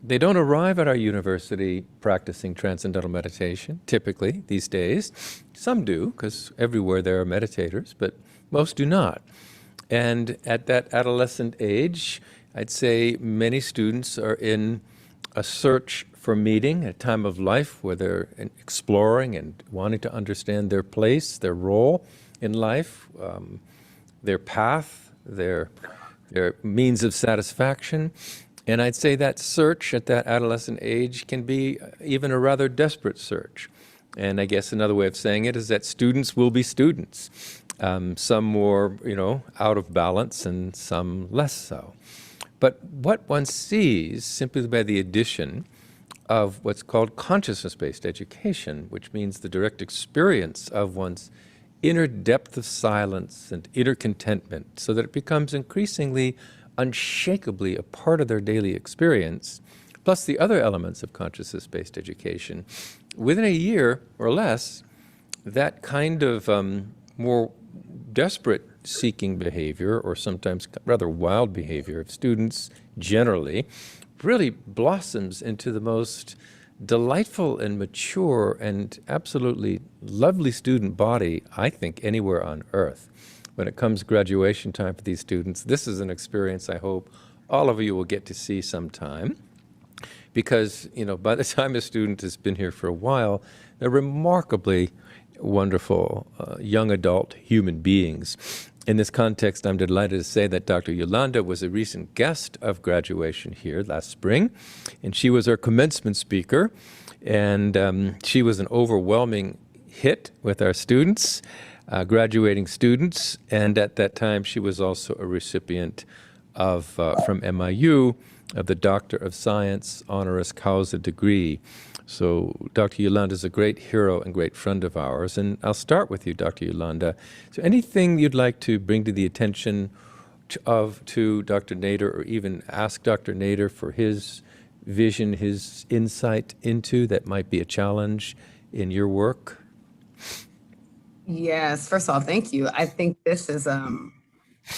They don't arrive at our university practicing transcendental meditation, typically, these days. Some do, because everywhere there are meditators, but most do not. And at that adolescent age, I'd say many students are in a search for meaning, a time of life where they're exploring and wanting to understand their place, their role in life, their path, their means of satisfaction. And I'd say that search at that adolescent age can be even a rather desperate search. And I guess another way of saying it is that students will be students. Some more, out of balance and some less so. But what one sees simply by the addition of what's called consciousness-based education, which means the direct experience of one's inner depth of silence and inner contentment, so that it becomes increasingly, unshakably a part of their daily experience, plus the other elements of consciousness-based education. Within a year or less, that kind of more desperate seeking behavior, or sometimes rather wild behavior of students generally, really blossoms into the most delightful and mature and absolutely lovely student body, I think, anywhere on earth. When it comes graduation time for these students, this is an experience I hope all of you will get to see sometime. Because, by the time a student has been here for a while, they're remarkably wonderful young adult human beings. In this context, I'm delighted to say that Dr. Yolanda was a recent guest of graduation here last spring, and she was our commencement speaker, and she was an overwhelming hit with our students, graduating students, and at that time she was also a recipient of, from MIU, of the Doctor of Science honoris causa degree. So Dr. Yolanda is a great hero and great friend of ours. And I'll start with you, Dr. Yolanda. Is there anything you'd like to bring to the attention to Dr. Nader, or even ask Dr. Nader for his vision, his insight into that might be a challenge in your work?
Yes, first of all, thank you. I think this is an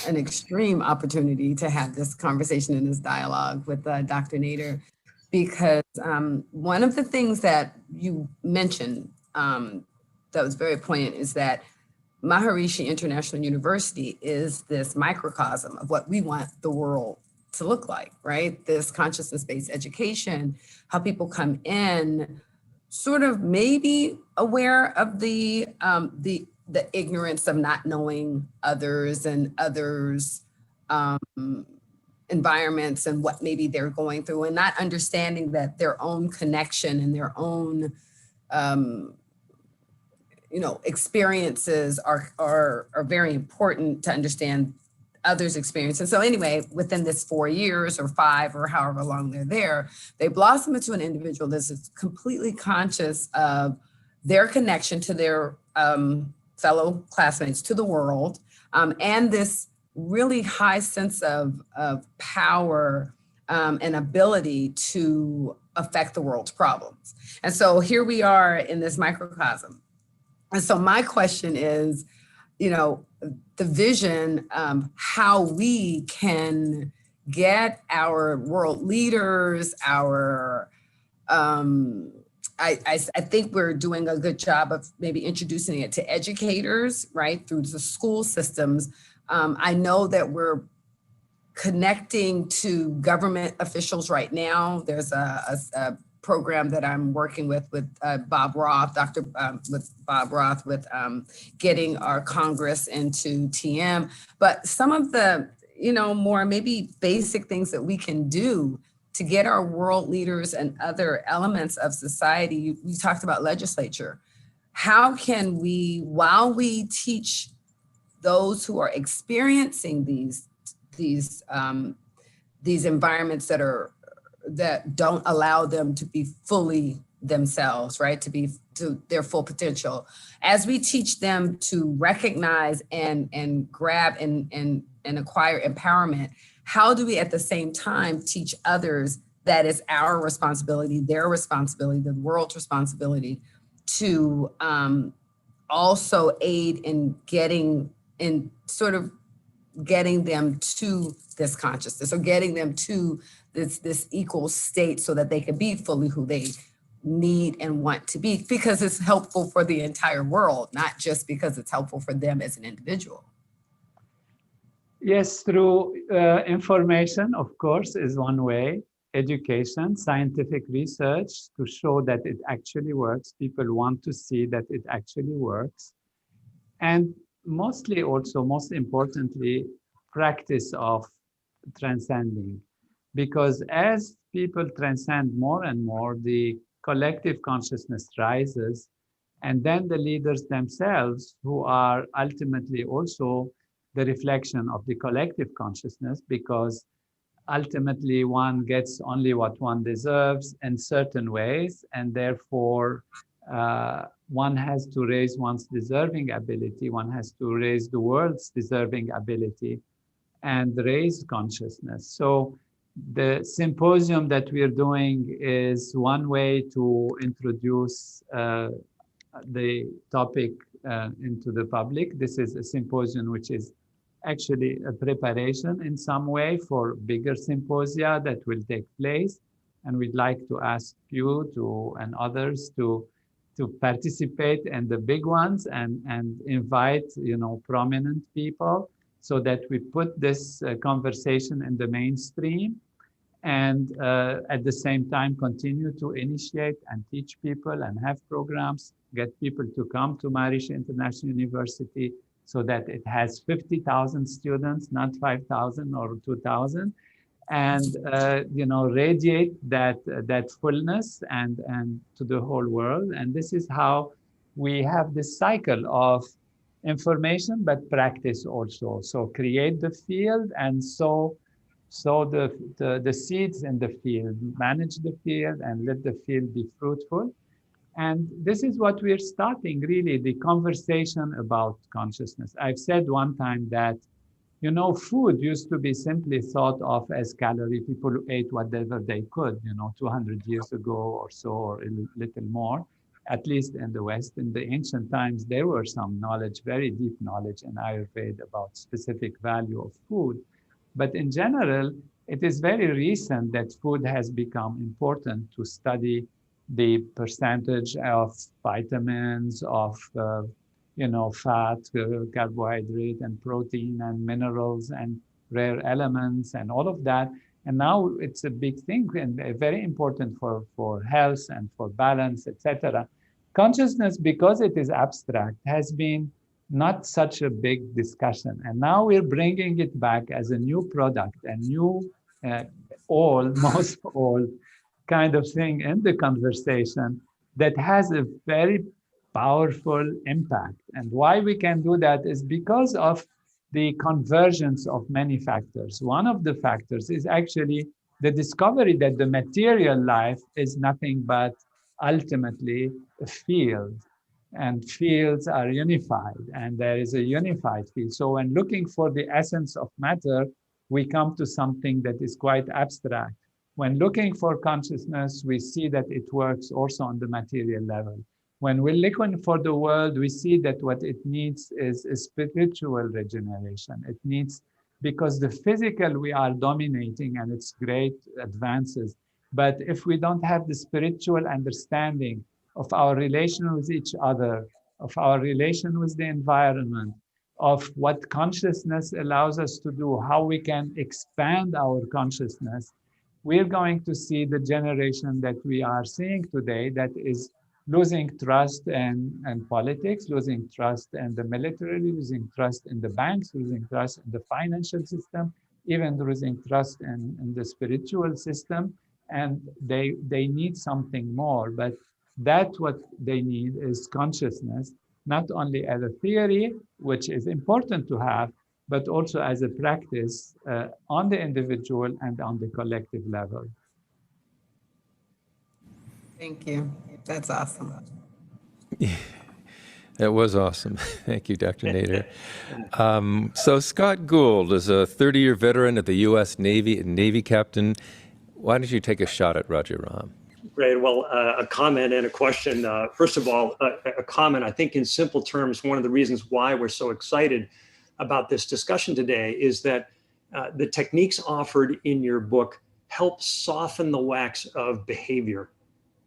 extreme opportunity to have this conversation and this dialogue with Dr. Nader, because one of the things that you mentioned that was very poignant is that Maharishi International University is this microcosm of what we want the world to look like, right? This consciousness-based education, how people come in sort of maybe aware of the ignorance of not knowing others and others' environments and what maybe they're going through, and not understanding that their own connection and their own experiences are very important to understand others' experience. And so anyway, within this 4 years or 5 or however long they're there, they blossom into an individual that's completely conscious of their connection to their fellow classmates, to the world, and this really high sense of power and ability to affect the world's problems. And so here we are in this microcosm. And so my question is, the vision, how we can get our world leaders, I think we're doing a good job of maybe introducing it to educators, right, through the school systems. I know that we're connecting to government officials right now. There's a program that I'm working with Bob Roth, with Bob Roth, with getting our Congress into TM. But some of the, more maybe basic things that we can do to get our world leaders and other elements of society. You talked about legislature. How can we, while we teach those who are experiencing these environments that don't allow them to be fully themselves, right? To their full potential. As we teach them to recognize and grab and acquire empowerment, how do we at the same time teach others that it's our responsibility, their responsibility, the world's responsibility to also aid in getting them to this consciousness, or getting them to this equal state so that they can be fully who they need and want to be, because it's helpful for the entire world, not just because it's helpful for them as an individual.
Yes, through information, of course, is one way. Education, scientific research to show that it actually works. People want to see that it actually works. And mostly also, most importantly, practice of transcending. Because as people transcend more and more, the collective consciousness rises, and then the leaders themselves, who are ultimately also the reflection of the collective consciousness, because ultimately one gets only what one deserves in certain ways, and therefore one has to raise one's deserving ability, one has to raise the world's deserving ability and raise consciousness. So the symposium that we're doing is one way to introduce the topic into the public. This is a symposium which is actually a preparation in some way for bigger symposia that will take place. And we'd like to ask you and others to participate in the big ones and invite, prominent people, so that we put this conversation in the mainstream, and at the same time continue to initiate and teach people and have programs, get people to come to Maharishi International University, so that it has 50,000 students, not 5,000 or 2,000, and radiate that fullness and to the whole world. And this is how we have this cycle of information, but practice also. So create the field and sow the seeds in the field, manage the field and let the field be fruitful. And this is what we're starting, really, the conversation about consciousness. I've said one time that, food used to be simply thought of as calorie. People ate whatever they could, 200 years ago or so, or a little more, at least in the West. In the ancient times, there were some knowledge, very deep knowledge in Ayurveda about specific value of food. But in general, it is very recent that food has become important to study the percentage of vitamins, of fat, carbohydrate, and protein, and minerals, and rare elements and all of that. And now it's a big thing and very important for health and for balance, etc. Consciousness, because it is abstract, has been not such a big discussion. And now we're bringing it back as a new product, a new, most all kind of thing in the conversation that has a very powerful impact. And why we can do that is because of the convergence of many factors. One of the factors is actually the discovery that the material life is nothing but ultimately a field, and fields are unified, and there is a unified field. So when looking for the essence of matter, we come to something that is quite abstract. When looking for consciousness, we see that it works also on the material level. When we're looking for the world, we see that what it needs is a spiritual regeneration. It needs, because the physical we are dominating and it's great advances. But if we don't have the spiritual understanding of our relation with each other, of our relation with the environment, of what consciousness allows us to do, how we can expand our consciousness, we're going to see the generation that we are seeing today that is losing trust in politics, losing trust in the military, losing trust in the banks, losing trust in the financial system, even losing trust in the spiritual system. And they need something more. But that's what they need is consciousness, not only as a theory, which is important to have, but also as a practice on the individual and on the collective level.
Thank you. That's awesome.
That was awesome. Thank you, Dr. Nader. So Scott Gould is a 30-year veteran of the U.S. Navy and Navy captain. Why don't you take a shot at Rajaram?
Great. Well, a comment and a question. First of all, a comment. I think in simple terms, one of the reasons why we're so excited about this discussion today is that the techniques offered in your book help soften the wax of behavior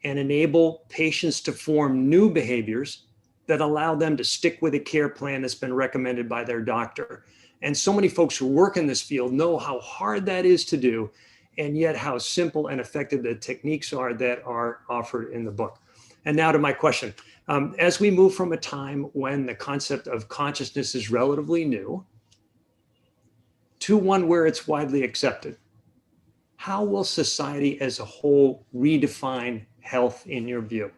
and enable patients to form new behaviors that allow them to stick with a care plan that's been recommended by their doctor. And so many folks who work in this field know how hard that is to do, and yet how simple and effective the techniques are that are offered in the book. And now to my question. As we move from a time when the concept of consciousness is relatively new to one where it's widely accepted, how will society as a whole redefine health in your view?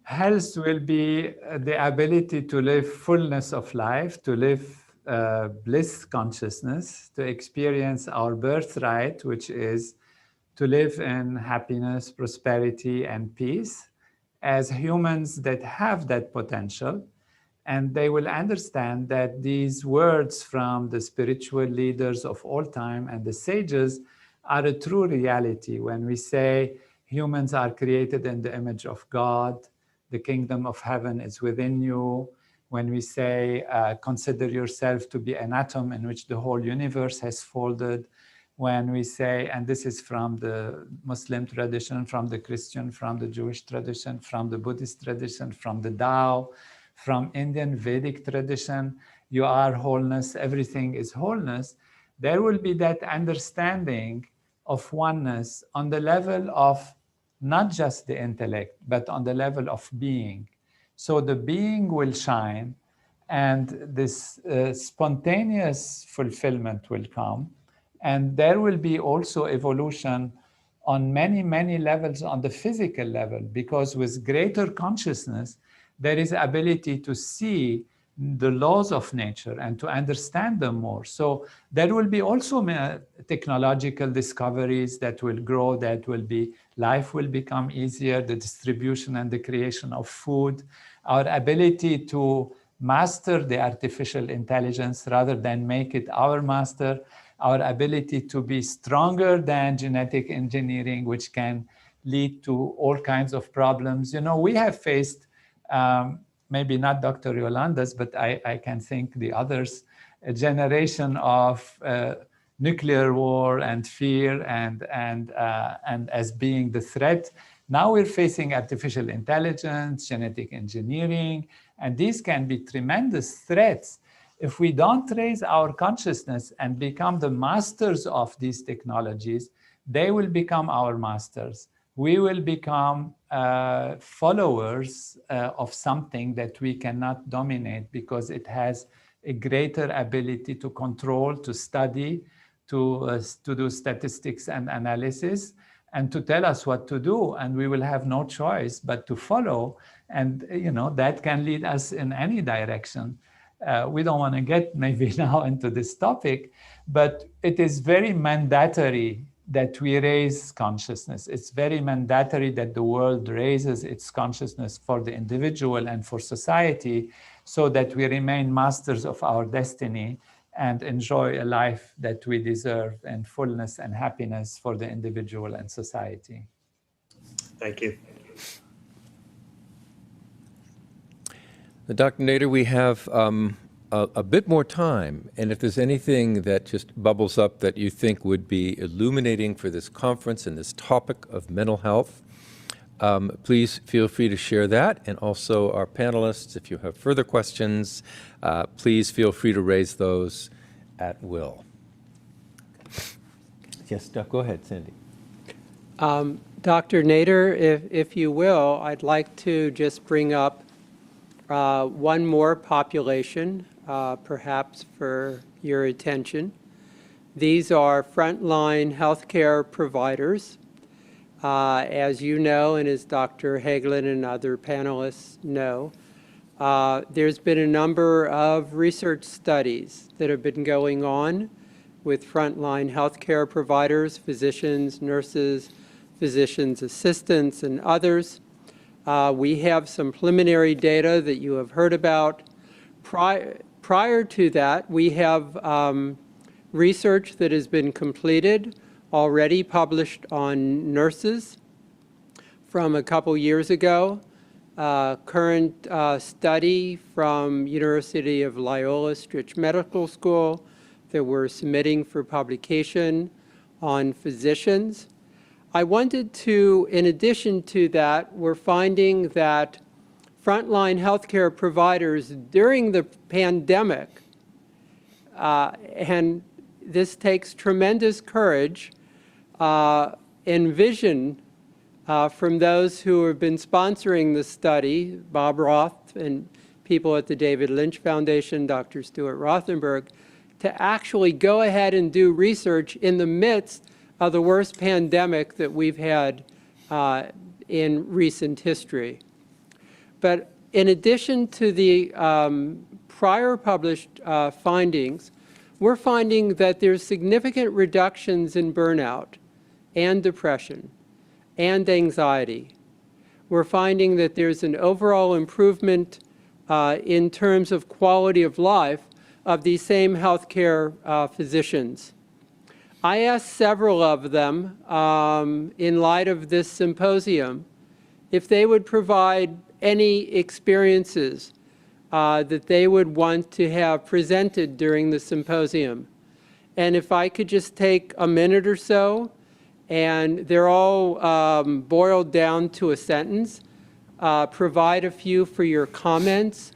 Health will be the ability to live fullness of life, to live bliss consciousness, to experience our birthright, which is to live in happiness, prosperity, and peace as humans that have that potential. And they will understand that these words from the spiritual leaders of all time and the sages are a true reality. When we say humans are created in the image of God, the kingdom of heaven is within you. When we say, consider yourself to be an atom in which the whole universe has folded. When we say, and this is from the Muslim tradition, from the Christian, from the Jewish tradition, from the Buddhist tradition, from the Tao, from Indian Vedic tradition, you are wholeness, everything is wholeness. There will be that understanding of oneness on the level of not just the intellect, but on the level of being. So the being will shine, and this spontaneous fulfillment will come. And there will be also evolution on many, many levels on the physical level, because with greater consciousness, there is ability to see the laws of nature and to understand them more. So there will be also technological discoveries that will grow, that will be, life will become easier, the distribution and the creation of food, our ability to master the artificial intelligence rather than make it our master, our ability to be stronger than genetic engineering, which can lead to all kinds of problems. You know, we have faced, maybe not Dr. Yolanda's, but I can think the others, a generation of nuclear war and fear and as being the threat. Now we're facing artificial intelligence, genetic engineering, and these can be tremendous threats If we don't raise our consciousness and become the masters of these technologies, they will become our masters. We will become followers of something that we cannot dominate because it has a greater ability to control, to study, to do statistics and analysis, and to tell us what to do. And we will have no choice but to follow. And that can lead us in any direction. We don't want to get maybe now into this topic, but it is very mandatory that we raise consciousness. It's very mandatory that the world raises its consciousness for the individual and for society, so that we remain masters of our destiny and enjoy a life that we deserve and fullness and happiness for the individual and society.
Thank you.
Dr. Nader, we have a bit more time, and if there's anything that just bubbles up that you think would be illuminating for this conference and this topic of mental health, please feel free to share that. And also our panelists, if you have further questions, please feel free to raise those at will. Yes, Doc, go ahead, Sandy.
Dr. Nader, if you will, I'd like to just bring up one more population, perhaps for your attention. These are frontline healthcare providers. As you know, and as Dr. Hagelin and other panelists know, there's been a number of research studies that have been going on with frontline healthcare providers, physicians, nurses, physicians' assistants, and others. We have some preliminary data that you have heard about. Prior to that, we have research that has been completed, already published on nurses from a couple years ago. Current study from University of Loyola Stritch Medical School that we're submitting for publication on physicians. I wanted to, in addition to that, we're finding that frontline healthcare providers during the pandemic, and this takes tremendous courage and vision from those who have been sponsoring the study, Bob Roth and people at the David Lynch Foundation, Dr. Stuart Rothenberg, to actually go ahead and do research in the midst of the worst pandemic that we've had in recent history. But in addition to the prior published findings, we're finding that there's significant reductions in burnout and depression and anxiety. We're finding that there's an overall improvement in terms of quality of life of these same healthcare physicians. I asked several of them, in light of this symposium, if they would provide any experiences that they would want to have presented during the symposium. And if I could just take a minute or so, and they're all boiled down to a sentence, provide a few for your comments,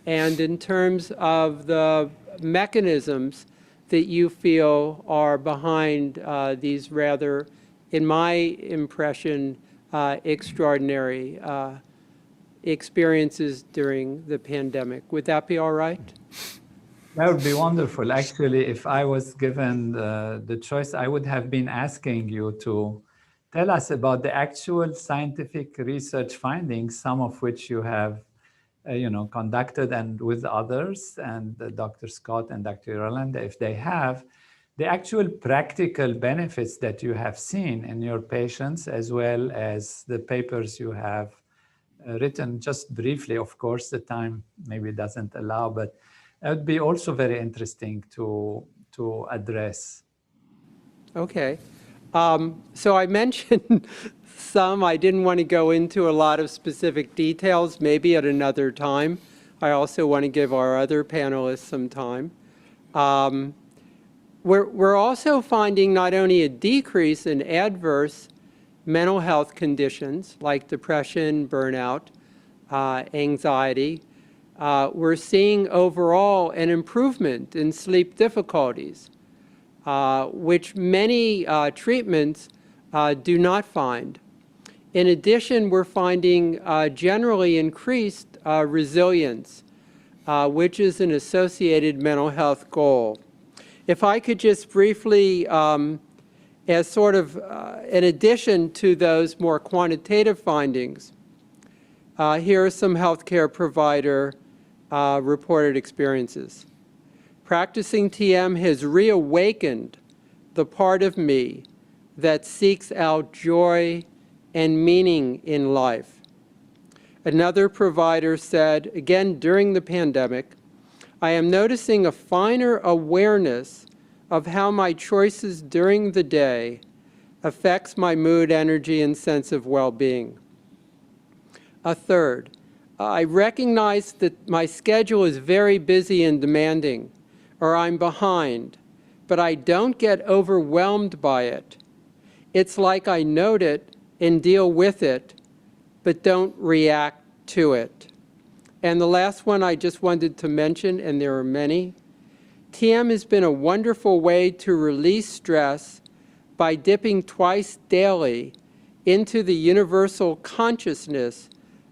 and in terms of the mechanisms that you feel are behind these rather, in my impression, extraordinary experiences during the pandemic. Would that be all right?
That would be wonderful. Actually, if I was given the choice, I would have been asking you to tell us about the actual scientific research findings, some of which you have conducted and with others, and Dr. Scott and Dr. Yolanda, if they have, the actual practical benefits that you have seen in your patients, as well as the papers you have written. Just briefly, of course, the time maybe doesn't allow, but that would be also very interesting to address.
Okay. So I mentioned some. I didn't want to go into a lot of specific details, maybe at another time. I also want to give our other panelists some time. We're also finding not only a decrease in adverse mental health conditions like depression, burnout, anxiety, we're seeing overall an improvement in sleep difficulties, which many treatments do not find. In addition, we're finding generally increased resilience, which is an associated mental health goal. If I could just briefly, as sort of in addition to those more quantitative findings, here are some healthcare provider reported experiences. Practicing TM has reawakened the part of me that seeks out joy and meaning in life. Another provider said, again during the pandemic, I am noticing a finer awareness of how my choices during the day affects my mood, energy, and sense of well-being. A third, I recognize that my schedule is very busy and demanding, or I'm behind, but I don't get overwhelmed by it. It's like I note it and deal with it, but don't react to it. And the last one I just wanted to mention, and there are many, TM has been a wonderful way to release stress by dipping twice daily into the universal consciousness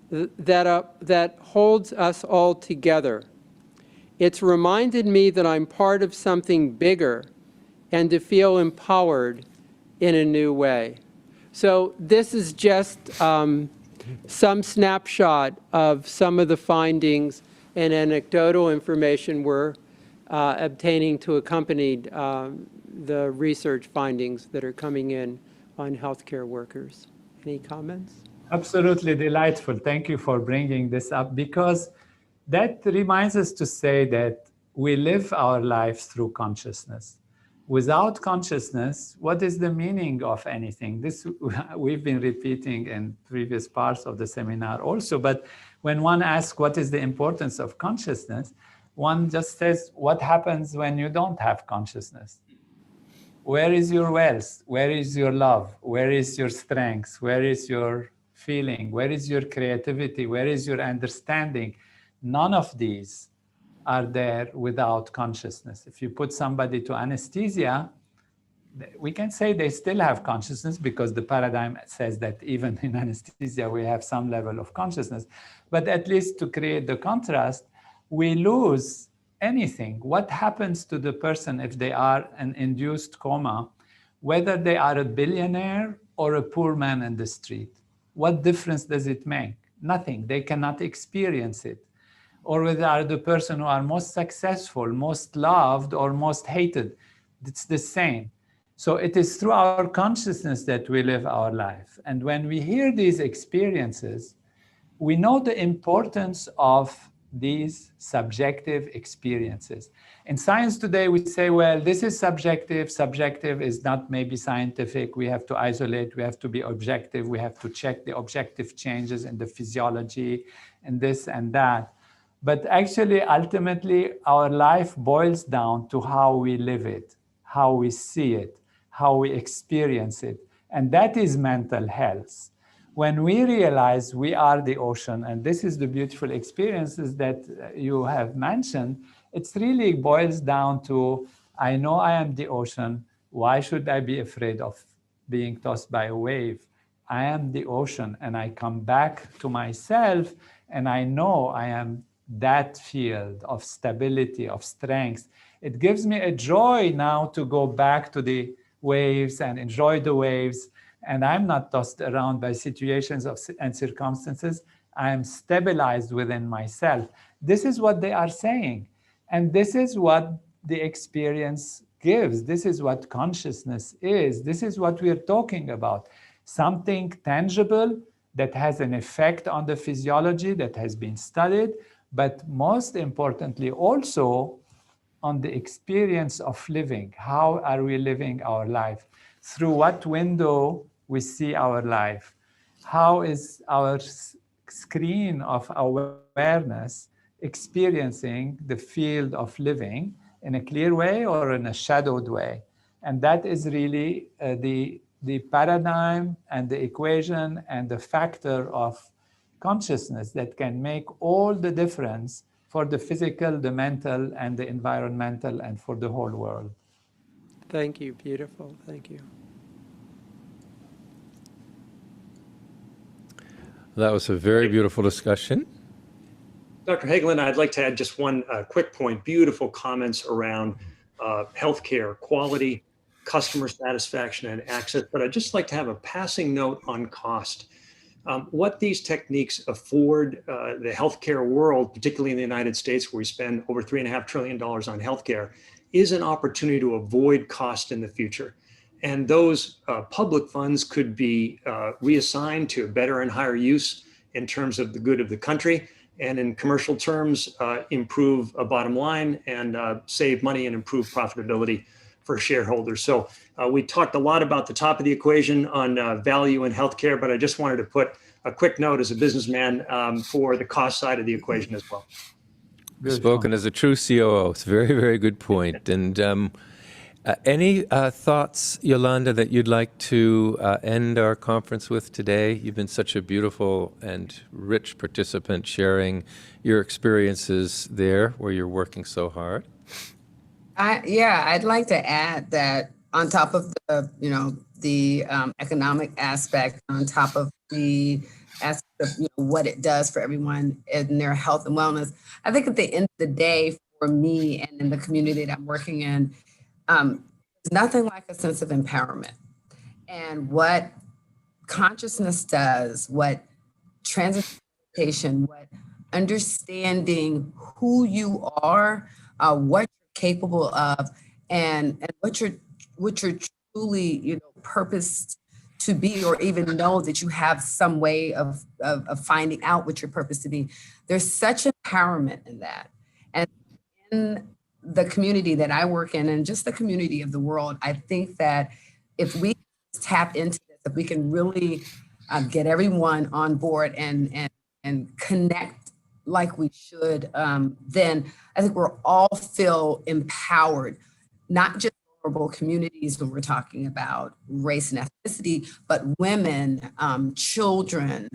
that holds us all together. It's reminded me that I'm part of something bigger and to feel empowered in a new way. So this is just some snapshot of some of the findings and anecdotal information we're obtaining to accompany the research findings that are coming in on healthcare workers. Any comments?
Absolutely delightful. Thank you for bringing this up, because that reminds us to say that we live our lives through consciousness. Without consciousness, what is the meaning of anything? This we've been repeating in previous parts of the seminar also, but when one asks what is the importance of consciousness, one just says, what happens when you don't have consciousness? Where is your wealth? Where is your love? Where is your strength? Where is your feeling? Where is your creativity? Where is your understanding? None of these are there without consciousness. If you put somebody to anesthesia, we can say they still have consciousness, because the paradigm says that even in anesthesia we have some level of consciousness. But at least to create the contrast, we lose anything. What happens to the person if they are an induced coma, whether they are a billionaire or a poor man in the street? What difference does it make? Nothing. They cannot experience it. Or whether they are the person who are most successful, most loved, or most hated. It's the same. So it is through our consciousness that we live our life. And when we hear these experiences, we know the importance of these subjective experiences. In science today, we say, well, this is subjective. Subjective is not maybe scientific. We have to isolate. We have to be objective. We have to check the objective changes in the physiology and this and that. But actually, ultimately, our life boils down to how we live it, how we see it, how we experience it. And that is mental health. When we realize we are the ocean, and this is the beautiful experiences that you have mentioned, it really boils down to, I know I am the ocean. Why should I be afraid of being tossed by a wave? I am the ocean, and I come back to myself, and I know I am that field of stability, of strength. It gives me a joy now to go back to the waves and enjoy the waves. And I'm not tossed around by situations and circumstances. I am stabilized within myself. This is what they are saying. And this is what the experience gives. This is what consciousness is. This is what we're talking about. Something tangible that has an effect on the physiology that has been studied, but most importantly also on the experience of living. How are we living our life? Through what window we see our life? How is our screen of awareness experiencing the field of living in a clear way or in a shadowed way? And that is really the paradigm and the equation and the factor of consciousness that can make all the difference for the physical, the mental, and the environmental, and for the whole world.
Thank you. Beautiful. Thank you.
That was a very beautiful discussion.
Dr. Hagelin, I'd like to add just one quick point. Beautiful comments around healthcare quality, customer satisfaction, and access. But I'd just like to have a passing note on cost. What these techniques afford the healthcare world, particularly in the United States, where we spend over $3.5 trillion on healthcare, is an opportunity to avoid cost in the future. And those public funds could be reassigned to better and higher use in terms of the good of the country, and in commercial terms, improve a bottom line and save money and improve profitability for shareholders. So we talked a lot about the top of the equation on value in healthcare, but I just wanted to put a quick note as a businessman for the cost side of the equation as well.
Spoken as a true COO. It's a very, very good point. And any thoughts, Yolanda, that you'd like to end our conference with today? You've been such a beautiful and rich participant, sharing your experiences there where you're working so hard.
I'd like to add that on top of the economic aspect, on top of the aspect of what it does for everyone in their health and wellness, I think at the end of the day, for me and in the community that I'm working in, there's nothing like a sense of empowerment. And what consciousness does, what transformation, what understanding who you are, what you're capable of, and what you're truly purposed to be, or even know that you have some way of finding out what your purpose to be. There's such empowerment in that. And in the community that I work in, and just the community of the world, I think that if we tap into this, if we can really get everyone on board and connect like we should, then I think we'll all feel empowered, not just vulnerable communities when we're talking about race and ethnicity, but women, children,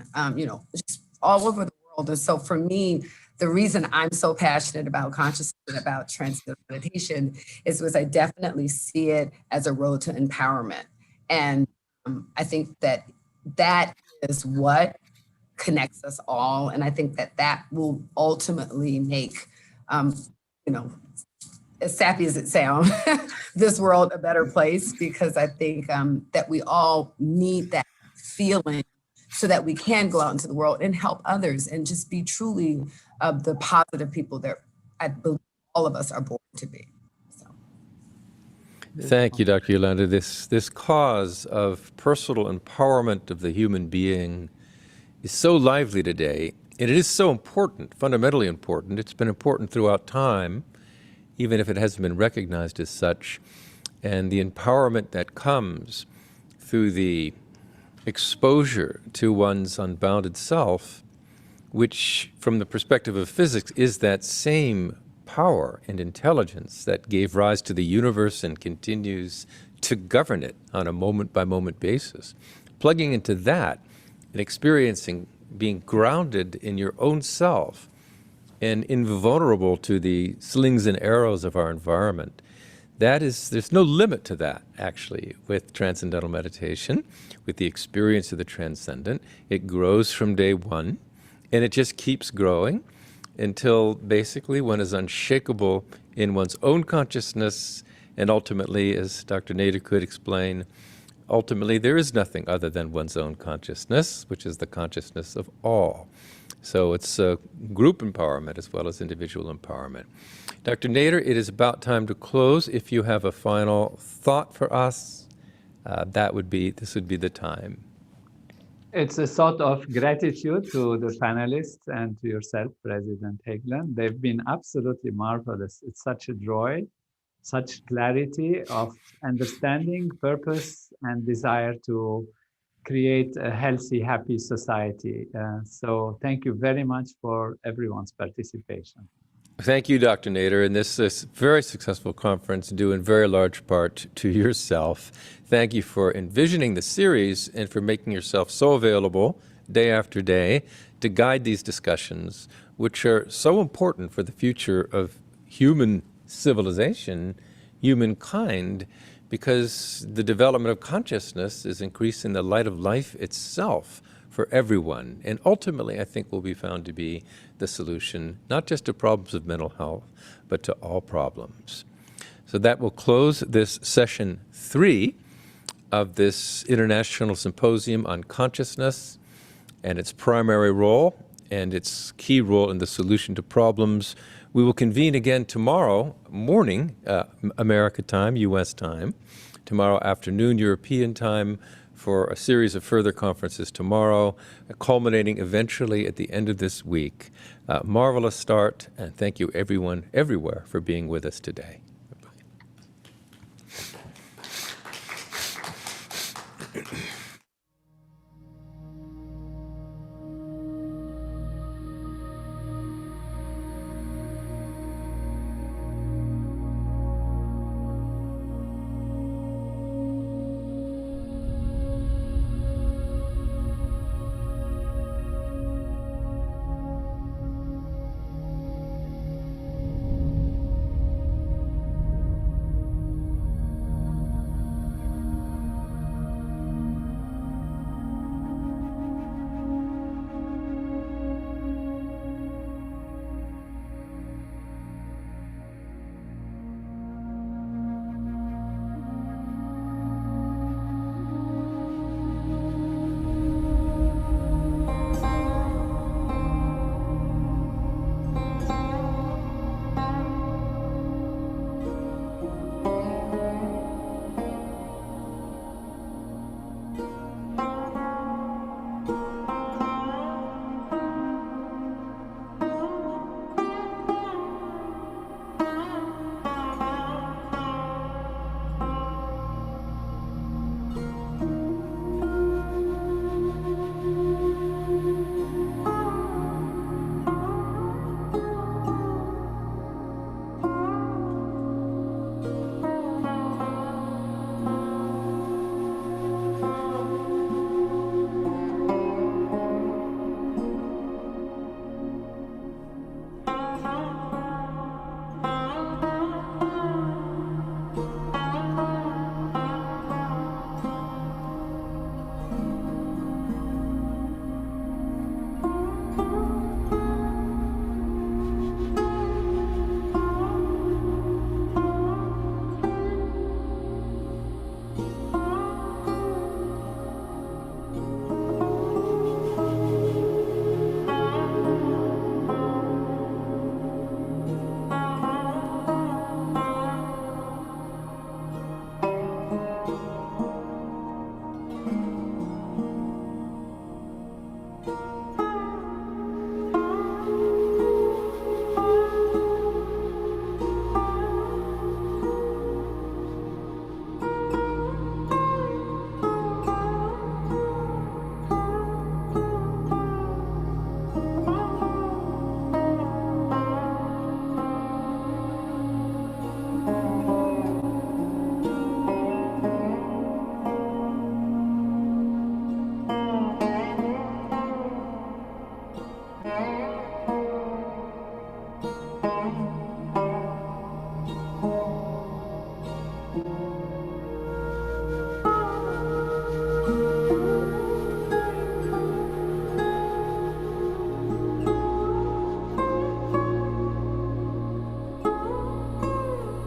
just all over the world. And so for me, the reason I'm so passionate about consciousness and about transcendental meditation is because I definitely see it as a road to empowerment. And I think that is what connects us all. And I think that will ultimately make, as sappy as it sounds, this world a better place, because I think that we all need that feeling so that we can go out into the world and help others and just be truly the positive people that I believe all of us are born to be. So.
Thank you, Dr. Yolanda. This cause of personal empowerment of the human being is so lively today, and it is so important, fundamentally important. It's been important throughout time, even if it hasn't been recognized as such. And the empowerment that comes through the exposure to one's unbounded self, which from the perspective of physics is that same power and intelligence that gave rise to the universe and continues to govern it on a moment-by-moment basis. Plugging into that and experiencing being grounded in your own self and invulnerable to the slings and arrows of our environment, there's no limit to that, actually, with transcendental meditation, with the experience of the transcendent. It grows from day one, and it just keeps growing until basically one is unshakable in one's own consciousness, and ultimately, as Dr. Nader could explain, ultimately there is nothing other than one's own consciousness, which is the consciousness of all. So it's group empowerment as well as individual empowerment. Dr. Nader, it is about time to close. If you have a final thought for us, this would be the time.
It's a sort of gratitude to the panelists and to yourself, President Hagelin. They've been absolutely marvelous. It's such a joy, such clarity of understanding, purpose, and desire to create a healthy, happy society. So thank you very much for everyone's participation.
Thank you, Dr. Nader, and this very successful conference due in very large part to yourself. Thank you for envisioning the series and for making yourself so available day after day to guide these discussions, which are so important for the future of human civilization, humankind, because the development of consciousness is increasing the light of life itself for everyone. And ultimately, I think will be found to be the solution, not just to problems of mental health, but to all problems. So that will close this session 3 of this International Symposium on Consciousness and its primary role and its key role in the solution to problems. We will convene again tomorrow morning, America time, U.S. time, tomorrow afternoon, European time, for a series of further conferences tomorrow, culminating eventually at the end of this week. Marvelous start, and thank you everyone everywhere for being with us today.